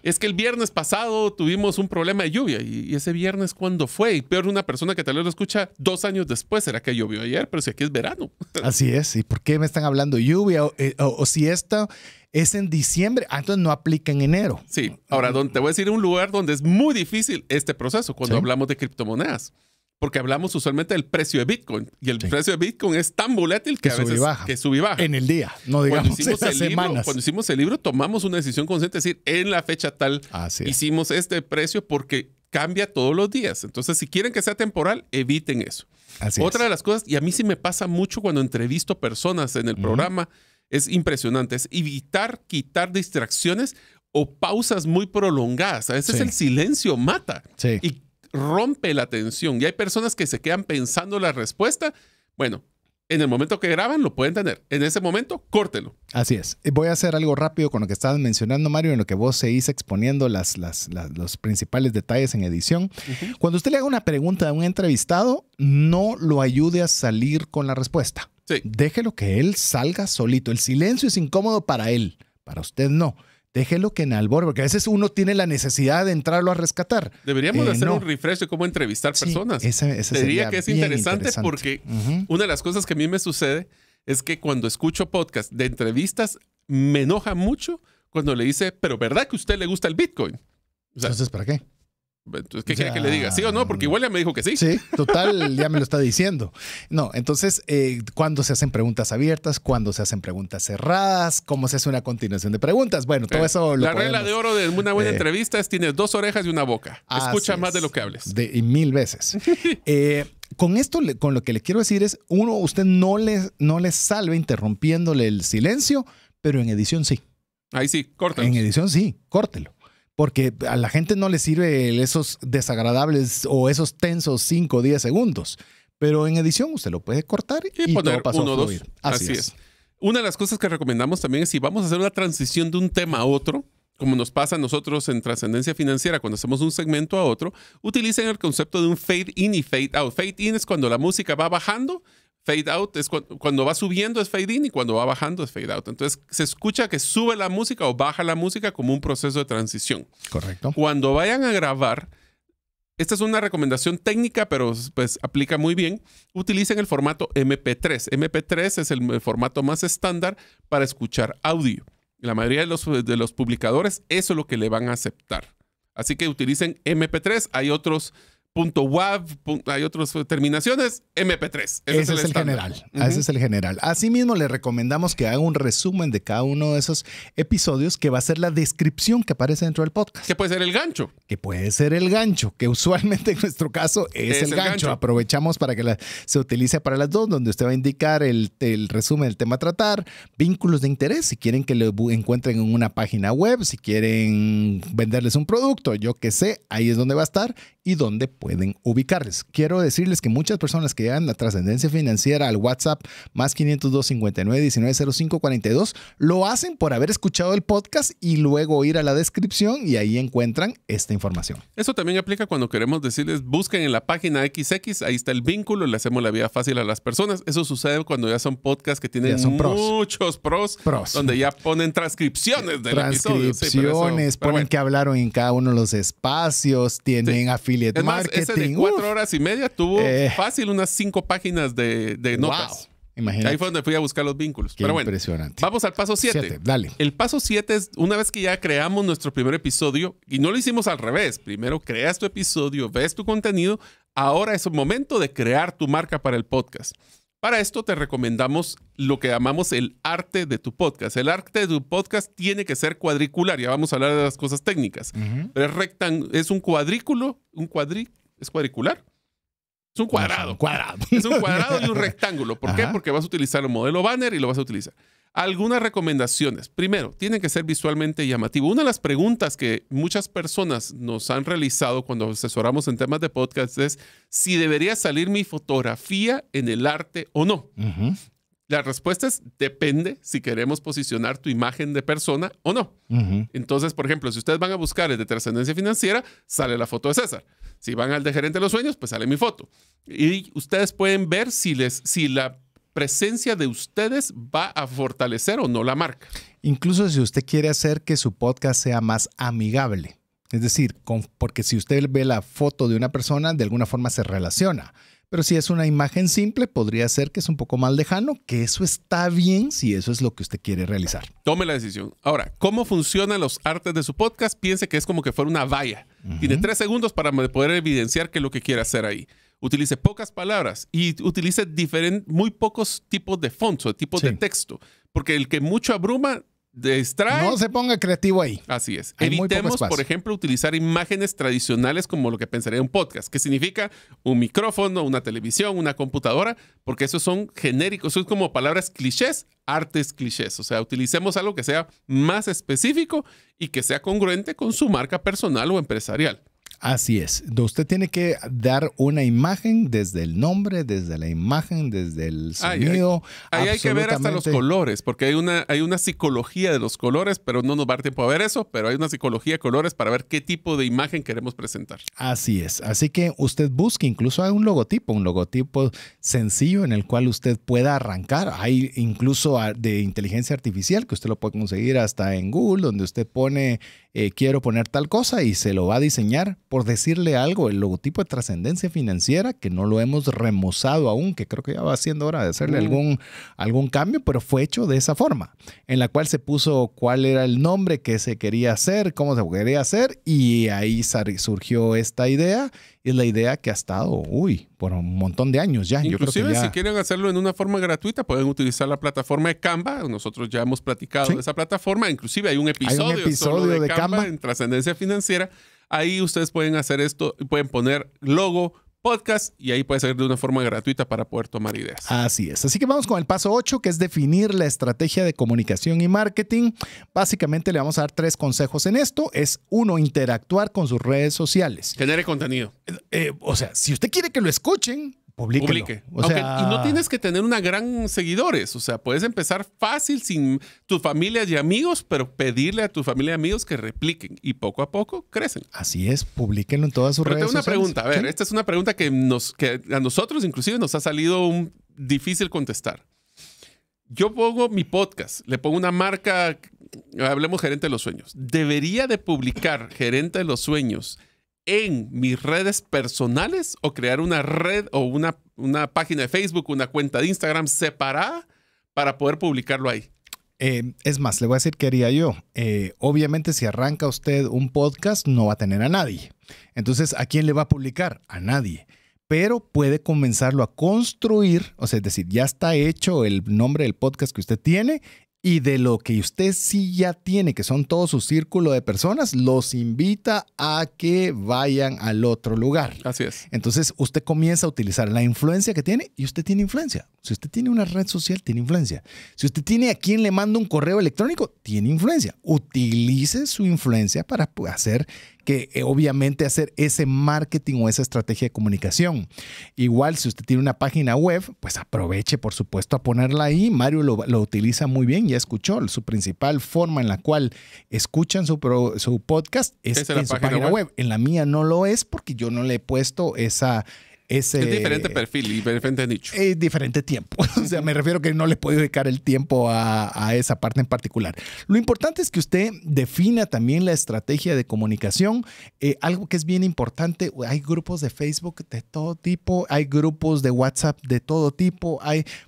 es que el viernes pasado tuvimos un problema de lluvia. ¿Y ese viernes cuándo fue? Y peor, una persona que tal vez lo escucha 2 años después. ¿Será que llovió ayer? Pero si aquí es verano. Así es. ¿Y por qué me están hablando lluvia? O si esto es en diciembre, entonces no aplica en enero. Sí. Ahora, te voy a decir un lugar donde es muy difícil este proceso cuando hablamos de criptomonedas. Porque hablamos usualmente del precio de Bitcoin. Y el precio de Bitcoin es tan volátil que a veces sube y baja. En el día, no digamos en las semanas. Cuando hicimos el libro, tomamos una decisión consciente. Es decir, en la fecha tal hicimos este precio porque cambia todos los días. Entonces, si quieren que sea temporal, eviten eso. Otra de las cosas, y a mí sí me pasa mucho cuando entrevisto personas en el programa, es impresionante, es quitar distracciones o pausas muy prolongadas. A veces el silencio mata. Y rompe la atención. Y hay personas que se quedan pensando la respuesta. Bueno, en el momento que graban lo pueden tener. En ese momento, córtelo. Así es. Voy a hacer algo rápido con lo que estabas mencionando, Mario, en lo que vos seguís exponiendo los principales detalles en edición. Cuando usted le haga una pregunta a un entrevistado, no lo ayude a salir con la respuesta. Déjelo que él salga solito. El silencio es incómodo para él. Para usted no. Déjelo que enalbore, porque a veces uno tiene la necesidad de entrarlo a rescatar. Deberíamos hacer un refresh de cómo entrevistar personas. Diría que es interesante porque una de las cosas que a mí me sucede es que cuando escucho podcast de entrevistas, me enoja mucho cuando le dice, pero ¿verdad que a usted le gusta el Bitcoin? O sea, entonces, ¿para qué? Entonces, ¿qué quiere que le diga? ¿Sí o no? Porque igual ya me dijo que sí. Sí, total, ya me lo está diciendo. No, entonces, ¿cuándo se hacen preguntas abiertas? ¿Cuándo se hacen preguntas cerradas? ¿Cómo se hace una continuación de preguntas? Bueno, todo eso lo regla de oro de una buena entrevista es tienes 2 orejas y una boca. Escucha más de lo que hables. Y 1000 veces. Con esto, con lo que le quiero decir es, usted no le salve interrumpiéndole el silencio, pero en edición sí. Ahí sí, córtelo. En edición sí, córtelo. Porque a la gente no le sirve esos desagradables o esos tensos 5 o 10 segundos. Pero en edición usted lo puede cortar y poner todo pasó 1 o 2. Así es. Una de las cosas que recomendamos también es si vamos a hacer una transición de un tema a otro, como nos pasa a nosotros en Trascendencia Financiera cuando hacemos un segmento a otro, utilicen el concepto de un fade in y fade out. Fade in es cuando la música va bajando. Fade out es cuando va subiendo es fade in y cuando va bajando es fade out. Entonces se escucha que sube la música o baja la música como un proceso de transición. Correcto. Cuando vayan a grabar, esta es una recomendación técnica, pero pues aplica muy bien. Utilicen el formato MP3. MP3 es el formato más estándar para escuchar audio. La mayoría de los publicadores, eso es lo que le van a aceptar. Así que utilicen MP3. Hay otros .wav, hay otras terminaciones, MP3. Ese es el general. Ese es el general. Asimismo, le recomendamos que haga un resumen de cada uno de esos episodios que va a ser la descripción que aparece dentro del podcast. Que puede ser el gancho. Que puede ser el gancho, que usualmente en nuestro caso es el gancho. Aprovechamos para que se utilice para las dos, donde usted va a indicar el resumen del tema a tratar, vínculos de interés, si quieren que lo encuentren en una página web, si quieren venderles un producto, yo qué sé, ahí es donde va a estar y donde pueden ubicarles. Quiero decirles que muchas personas que llegan a Trascendencia Financiera al WhatsApp más 502 59 19 05 42 lo hacen por haber escuchado el podcast y luego ir a la descripción y ahí encuentran esta información. Eso también aplica cuando queremos decirles busquen en la página XX, ahí está el vínculo, le hacemos la vida fácil a las personas. Eso sucede cuando ya son podcasts que tienen muchos pros, donde ya ponen transcripciones del episodio. Transcripciones, ponen que hablaron en cada uno de los espacios, tienen affiliate marketing. Ese de 4 horas y media tuvo fácil unas 5 páginas de notas. Wow. Imagínate. Ahí fue donde fui a buscar los vínculos. Qué impresionante. Vamos al paso 7. Dale. El paso 7 es una vez que ya creamos nuestro primer episodio, y no lo hicimos al revés. Primero creas tu episodio, ves tu contenido. Ahora es el momento de crear tu marca para el podcast. Para esto te recomendamos lo que llamamos el arte de tu podcast. El arte de tu podcast tiene que ser cuadricular. Ya vamos a hablar de las cosas técnicas. Pero es un cuadrículo, ¿es cuadricular? Es un cuadrado. Es un cuadrado y un rectángulo. ¿Por qué? Porque vas a utilizar el modelo banner y lo vas a utilizar. Algunas recomendaciones. Primero, tienen que ser visualmente llamativo. Una de las preguntas que muchas personas nos han realizado cuando asesoramos en temas de podcast es si debería salir mi fotografía en el arte o no. La respuesta es depende si queremos posicionar tu imagen de persona o no. Entonces, por ejemplo, si ustedes van a buscar el de Trascendencia Financiera, sale la foto de César. Si van al de Gerente de los Sueños, pues sale mi foto. Y ustedes pueden ver si presencia de ustedes va a fortalecer o no la marca. Incluso si usted quiere hacer que su podcast sea más amigable. Es decir, porque si usted ve la foto de una persona, de alguna forma se relaciona. Pero si es una imagen simple, podría ser que es un poco más lejano, que eso está bien si eso es lo que usted quiere realizar. Tome la decisión. Ahora, ¿cómo funcionan los artes de su podcast? Piense que es como que fuera una valla. Tiene 3 segundos para poder evidenciar qué es lo que quiere hacer ahí. Utilice pocas palabras y utilice muy pocos tipos de fonts o tipos de texto. Porque el que mucho abruma distrae. No se ponga creativo ahí. Así es. Hay Evitemos, por ejemplo, utilizar imágenes tradicionales como lo que pensaría un podcast, que significa un micrófono, una televisión, una computadora, porque esos son genéricos, son como palabras clichés, artes clichés. O sea, utilicemos algo que sea más específico y que sea congruente con su marca personal o empresarial. Así es. Usted tiene que dar una imagen desde el nombre, desde la imagen, desde el sonido. Ahí hay que ver hasta los colores, porque hay una psicología de los colores, pero no nos va a dar tiempo a ver eso, pero hay una psicología de colores para ver qué tipo de imagen queremos presentar. Así es. Así que usted busque, incluso hay un logotipo sencillo en el cual usted pueda arrancar. Hay incluso de inteligencia artificial que usted lo puede conseguir hasta en Google, donde usted pone quiero poner tal cosa y se lo va a diseñar. Por decirle algo, el logotipo de Trascendencia Financiera, que no lo hemos remozado aún, que creo que ya va siendo hora de hacerle algún cambio, pero fue hecho de esa forma, en la cual se puso cuál era el nombre que se quería hacer, cómo se quería hacer, y ahí surgió esta idea. Es la idea que ha estado, por un montón de años ya. Inclusive, yo creo que si quieren hacerlo en una forma gratuita, pueden utilizar la plataforma de Canva. Nosotros ya hemos platicado de esa plataforma. Inclusive hay un episodio solo de Canva en Trascendencia Financiera. Ahí ustedes pueden hacer esto, pueden poner logo, podcast, y ahí puede ser de una forma gratuita para poder tomar ideas. Así es. Así que vamos con el paso 8, que es definir la estrategia de comunicación y marketing. Básicamente le vamos a dar 3 consejos en esto. Es 1, interactuar con sus redes sociales. Genere contenido. O sea, si usted quiere que lo escuchen, publique. Y no tienes que tener una gran seguidores. O sea, puedes empezar fácil sin tu familia y amigos, pero pedirle a tu familia y amigos que repliquen. Y poco a poco crecen. Así es, publíquenlo en todas sus redes sociales. Pero tengo una pregunta. A ver, esta es una pregunta que a nosotros inclusive nos ha salido difícil contestar. Yo pongo mi podcast, le pongo una marca, hablemos Gerente de los Sueños. ¿Debería de publicar Gerente de los Sueños en mis redes personales o crear una red o una página de Facebook, una cuenta de Instagram separada para poder publicarlo ahí? Es más, le voy a decir qué haría yo. Obviamente, si arranca usted un podcast, no va a tener a nadie. Entonces, ¿a quién le va a publicar? A nadie. Pero puede comenzarlo a construir, o sea, es decir, ya está hecho el nombre del podcast que usted tiene. Y de lo que usted sí ya tiene, que son todo su círculo de personas, los invita a que vayan al otro lugar. Así es. Entonces, usted comienza a utilizar la influencia que tiene y usted tiene influencia. Si usted tiene una red social, tiene influencia. Si usted tiene a quien le manda un correo electrónico, tiene influencia. Utilice su influencia para hacer obviamente hacer ese marketing o esa estrategia de comunicación. Igual, si usted tiene una página web, pues aproveche, por supuesto, a ponerla ahí. Mario lo utiliza muy bien, ya escuchó. Su principal forma en la cual escuchan su podcast es en su página web. En la mía no lo es porque yo no le he puesto es diferente perfil y diferente nicho. Es diferente tiempo. O sea, me refiero que no le puedo dedicar el tiempo a esa parte en particular. Lo importante es que usted defina también la estrategia de comunicación. Algo que es bien importante, hay grupos de Facebook de todo tipo, hay grupos de WhatsApp de todo tipo.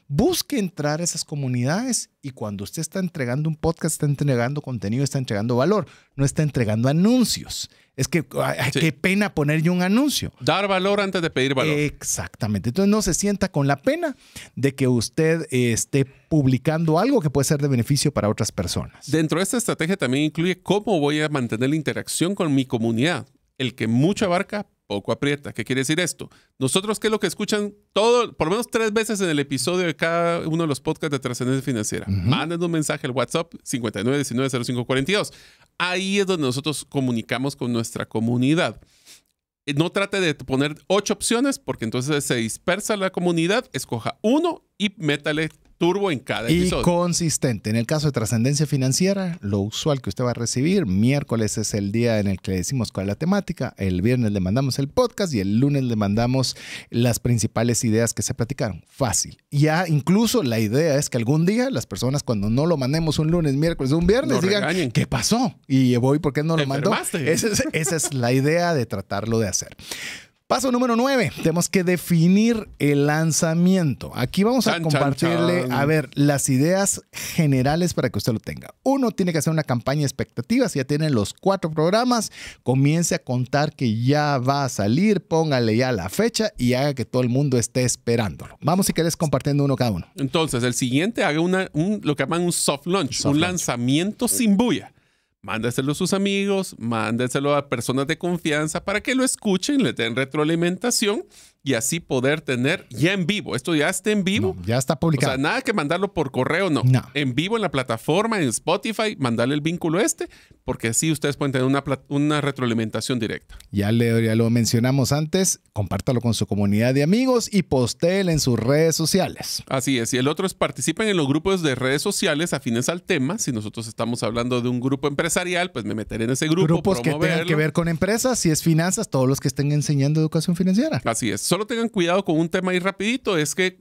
Busque entrar a esas comunidades y cuando usted está entregando un podcast, está entregando contenido, está entregando valor, no está entregando anuncios. Es que qué pena poner yo un anuncio. Dar valor antes de pedir valor. Exactamente. Entonces no se sienta con la pena de que usted esté publicando algo que puede ser de beneficio para otras personas. Dentro de esta estrategia también incluye cómo voy a mantener la interacción con mi comunidad. El que mucho abarca, poco aprieta. ¿Qué quiere decir esto? Nosotros, ¿qué es lo que escuchan por lo menos 3 veces en el episodio de cada uno de los podcasts de Trascendencia Financiera? Manden un mensaje al WhatsApp 59190542. Ahí es donde nosotros comunicamos con nuestra comunidad. No trate de poner 8 opciones porque entonces se dispersa la comunidad. Escoja 1 y métale turbo en cada y episodio. consistente. En el caso de Trascendencia Financiera, lo usual que usted va a recibir, miércoles es el día en el que le decimos cuál es la temática, el viernes le mandamos el podcast y el lunes le mandamos las principales ideas que se platicaron. Fácil. Ya incluso la idea es que algún día las personas cuando no lo mandemos un lunes, miércoles o un viernes Nos digan, regañen. ¿qué pasó? Y voy, ¿por qué no lo mandó? enfermaste. Esa es la idea de tratarlo de hacer. Paso número 9. Tenemos que definir el lanzamiento. Aquí vamos a Chan, compartirle, chan, chan. a ver, las ideas generales para que usted lo tenga. Uno, tiene que hacer una campaña de expectativas. Ya tienen los 4 programas. Comience a contar que ya va a salir. Póngale ya la fecha y haga que todo el mundo esté esperándolo. Vamos, si querés, compartiendo uno cada uno. Entonces, el siguiente haga lo que llaman un soft launch, un lanzamiento sin bulla. Mándeselo a sus amigos, mándeselo a personas de confianza para que lo escuchen, le den retroalimentación y así poder tener ya en vivo. Esto ya está en vivo. No, ya está O publicado. sea, nada que mandarlo por correo, no. En vivo en la plataforma, en Spotify, mandarle el vínculo porque así ustedes pueden tener una retroalimentación directa. Ya lo mencionamos antes, compártalo con su comunidad de amigos y postéelo en sus redes sociales. Así es. Y el otro es participen en los grupos de redes sociales afines al tema. Si nosotros estamos hablando de un grupo empresarial, pues me meteré en ese grupo. Grupos que tengan que ver con empresas, si es finanzas, todos los que estén enseñando educación financiera. Así es. Solo tengan cuidado con un tema ahí rapidito, es que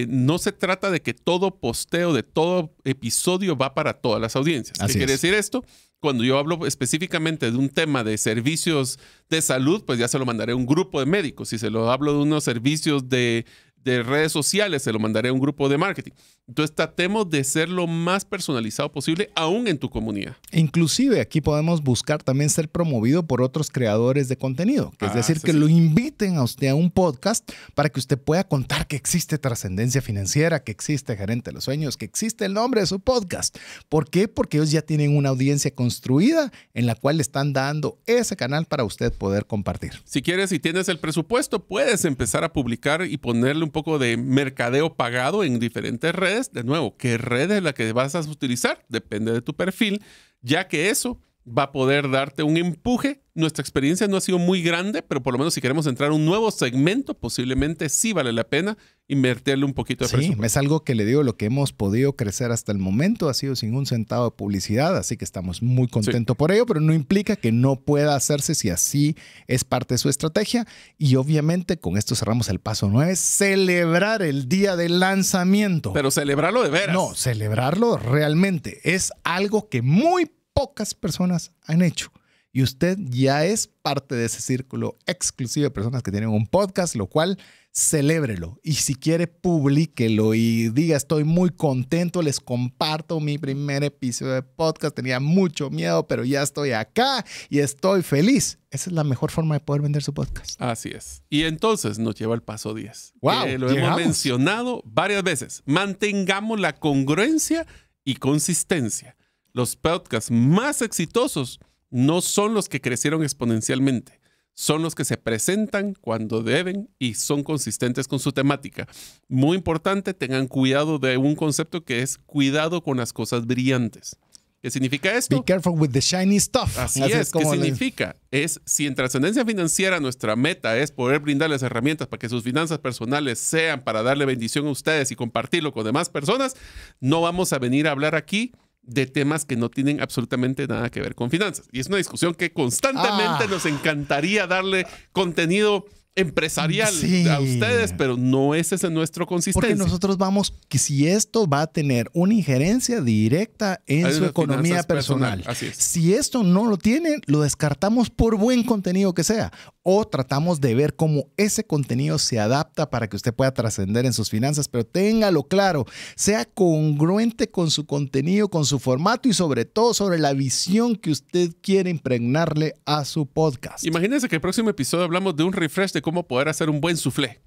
no se trata de que todo posteo de todo episodio va para todas las audiencias. ¿Qué quiere decir esto? Cuando yo hablo específicamente de un tema de servicios de salud, pues ya se lo mandaré a un grupo de médicos. Si se lo hablo de unos servicios de redes sociales, se lo mandaré a un grupo de marketing. Entonces tratemos de ser lo más personalizado posible, aún en tu comunidad. Inclusive aquí podemos buscar también ser promovido por otros creadores de contenido. Es decir, que sí. lo inviten a usted a un podcast para que usted pueda contar que existe Trascendencia Financiera, que existe Gerente de los Sueños, que existe el nombre de su podcast. ¿Por qué? Porque ellos ya tienen una audiencia construida en la cual le están dando ese canal para usted poder compartir. Si quieres y tienes el presupuesto, puedes empezar a publicar y ponerle un poco de mercadeo pagado en diferentes redes. De nuevo, ¿qué red es la que vas a utilizar? Depende de tu perfil, ya que eso va a poder darte un empuje. Nuestra experiencia no ha sido muy grande, pero por lo menos si queremos entrar a un nuevo segmento, posiblemente sí vale la pena invertirle un poquito de presupuesto. Sí, es algo que le digo, lo que hemos podido crecer hasta el momento ha sido sin un centavo de publicidad, así que estamos muy contentos por ello, pero no implica que no pueda hacerse si así es parte de su estrategia. Y obviamente con esto cerramos el paso 9, celebrar el día del lanzamiento. Pero celebrarlo de veras. No, celebrarlo realmente es algo que muy pocas personas han hecho. Y usted ya es parte de ese círculo exclusivo de personas que tienen un podcast, lo cual celébrelo. Y si quiere, publíquelo y diga, estoy muy contento, les comparto mi primer episodio de podcast. Tenía mucho miedo, pero ya estoy acá y estoy feliz. Esa es la mejor forma de poder vender su podcast. Así es. Y entonces nos lleva al paso 10. Wow, que lo llegamos. hemos mencionado varias veces. Mantengamos la congruencia y consistencia. Los podcasts más exitosos no son los que crecieron exponencialmente, son los que se presentan cuando deben y son consistentes con su temática. Muy importante, tengan cuidado de un concepto que es cuidado con las cosas brillantes. ¿Qué significa esto? Be careful with the shiny stuff. Así es. ¿Qué significa? Es si en Trascendencia Financiera nuestra meta es poder brindarles herramientas para que sus finanzas personales sean para darle bendición a ustedes y compartirlo con demás personas, no vamos a venir a hablar aquí de temas que no tienen absolutamente nada que ver con finanzas. Y es una discusión que constantemente nos encantaría darle contenido empresarial a ustedes, pero no es ese nuestro consistencia. Porque nosotros vamos, que si esto va a tener una injerencia directa en su economía personal. Así es. Si esto no lo tiene, lo descartamos por buen contenido que sea. O tratamos de ver cómo ese contenido se adapta para que usted pueda trascender en sus finanzas, pero téngalo claro, sea congruente con su contenido, con su formato y sobre todo sobre la visión que usted quiere impregnarle a su podcast. Imagínense que el próximo episodio hablamos de un refresh de cómo poder hacer un buen soufflé.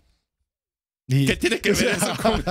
¿Qué tiene que ver eso con...?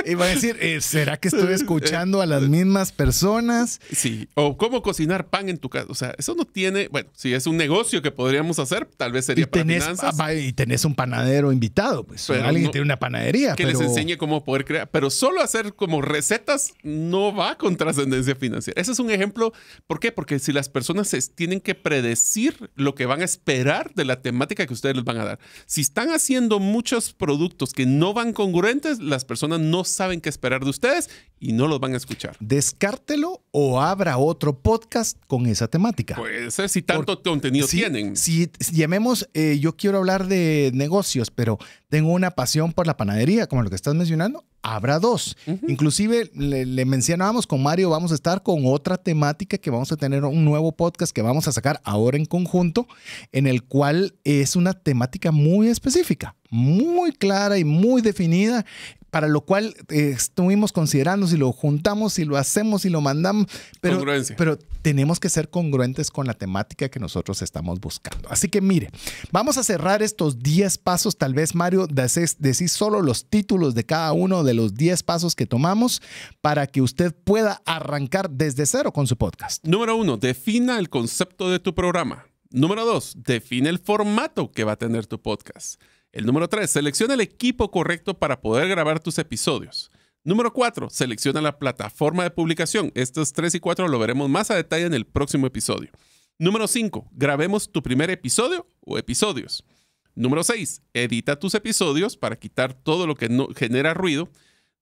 Iba a decir, ¿será que estoy escuchando a las mismas personas? Sí, o cómo cocinar pan en tu casa. O sea, eso no tiene... Bueno, si es un negocio que podríamos hacer, tal vez sería para finanzas. Y tenés un panadero invitado, pues. Pero alguien que tiene una panadería. Que les enseñe cómo poder crear. Pero solo hacer como recetas no va con Trascendencia Financiera. Ese es un ejemplo. ¿Por qué? Porque si las personas tienen que predecir lo que van a esperar de la temática que ustedes les van a dar. Si están haciendo muchos productos que no van congruentes, las personas no saben qué esperar de ustedes y no los van a escuchar. Descártelo o abra otro podcast con esa temática. Puede ser si tanto contenido tienen. Si llamemos, yo quiero hablar de negocios, pero tengo una pasión por la panadería, como lo que estás mencionando, habrá dos. Inclusive le mencionábamos con Mario, vamos a estar con otra temática que vamos a tener un nuevo podcast que vamos a sacar ahora en conjunto, en el cual es una temática muy específica, muy clara y muy definida, para lo cual estuvimos considerando si lo juntamos, si lo hacemos, si lo mandamos, pero tenemos que ser congruentes con la temática que nosotros estamos buscando. Así que mire, vamos a cerrar estos 10 pasos. Tal vez, Mario, decís solo los títulos de cada uno de los 10 pasos que tomamos para que usted pueda arrancar desde cero con su podcast. Número 1, defina el concepto de tu programa. Número 2, define el formato que va a tener tu podcast. El número 3, selecciona el equipo correcto para poder grabar tus episodios. Número 4, selecciona la plataforma de publicación. Estos 3 y 4 lo veremos más a detalle en el próximo episodio. Número 5, grabemos tu primer episodio o episodios. Número 6, edita tus episodios para quitar todo lo que no genera ruido.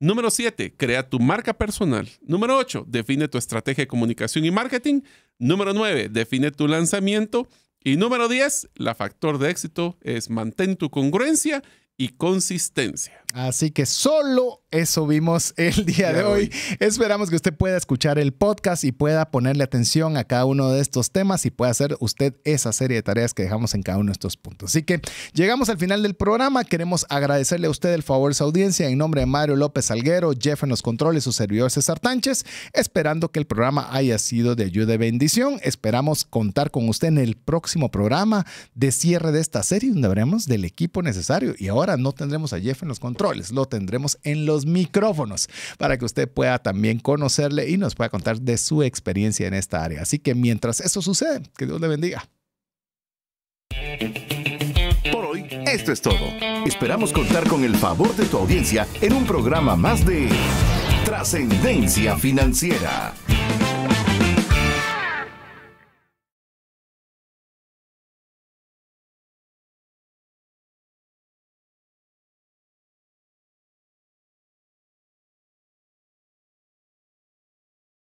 Número 7, crea tu marca personal. Número 8, define tu estrategia de comunicación y marketing. Número 9, define tu lanzamiento. Y número 10, la factor de éxito es mantén tu congruencia y consistencia. Así que solo eso vimos el día de hoy. Esperamos que usted pueda escuchar el podcast y pueda ponerle atención a cada uno de estos temas y pueda hacer usted esa serie de tareas que dejamos en cada uno de estos puntos. Así que llegamos al final del programa. Queremos agradecerle a usted el favor de su audiencia en nombre de Mario López Salguero, Jeff en los controles, su servidor César Tánchez, esperando que el programa haya sido de ayuda y bendición. Esperamos contar con usted en el próximo programa de cierre de esta serie, donde veremos del equipo necesario. Y ahora no tendremos a Jeff en los controles, lo tendremos en los micrófonos para que usted pueda también conocerle y nos pueda contar de su experiencia en esta área. Así que mientras eso sucede, que Dios le bendiga. Por hoy, esto es todo. Esperamos contar con el favor de tu audiencia en un programa más de Trascendencia Financiera.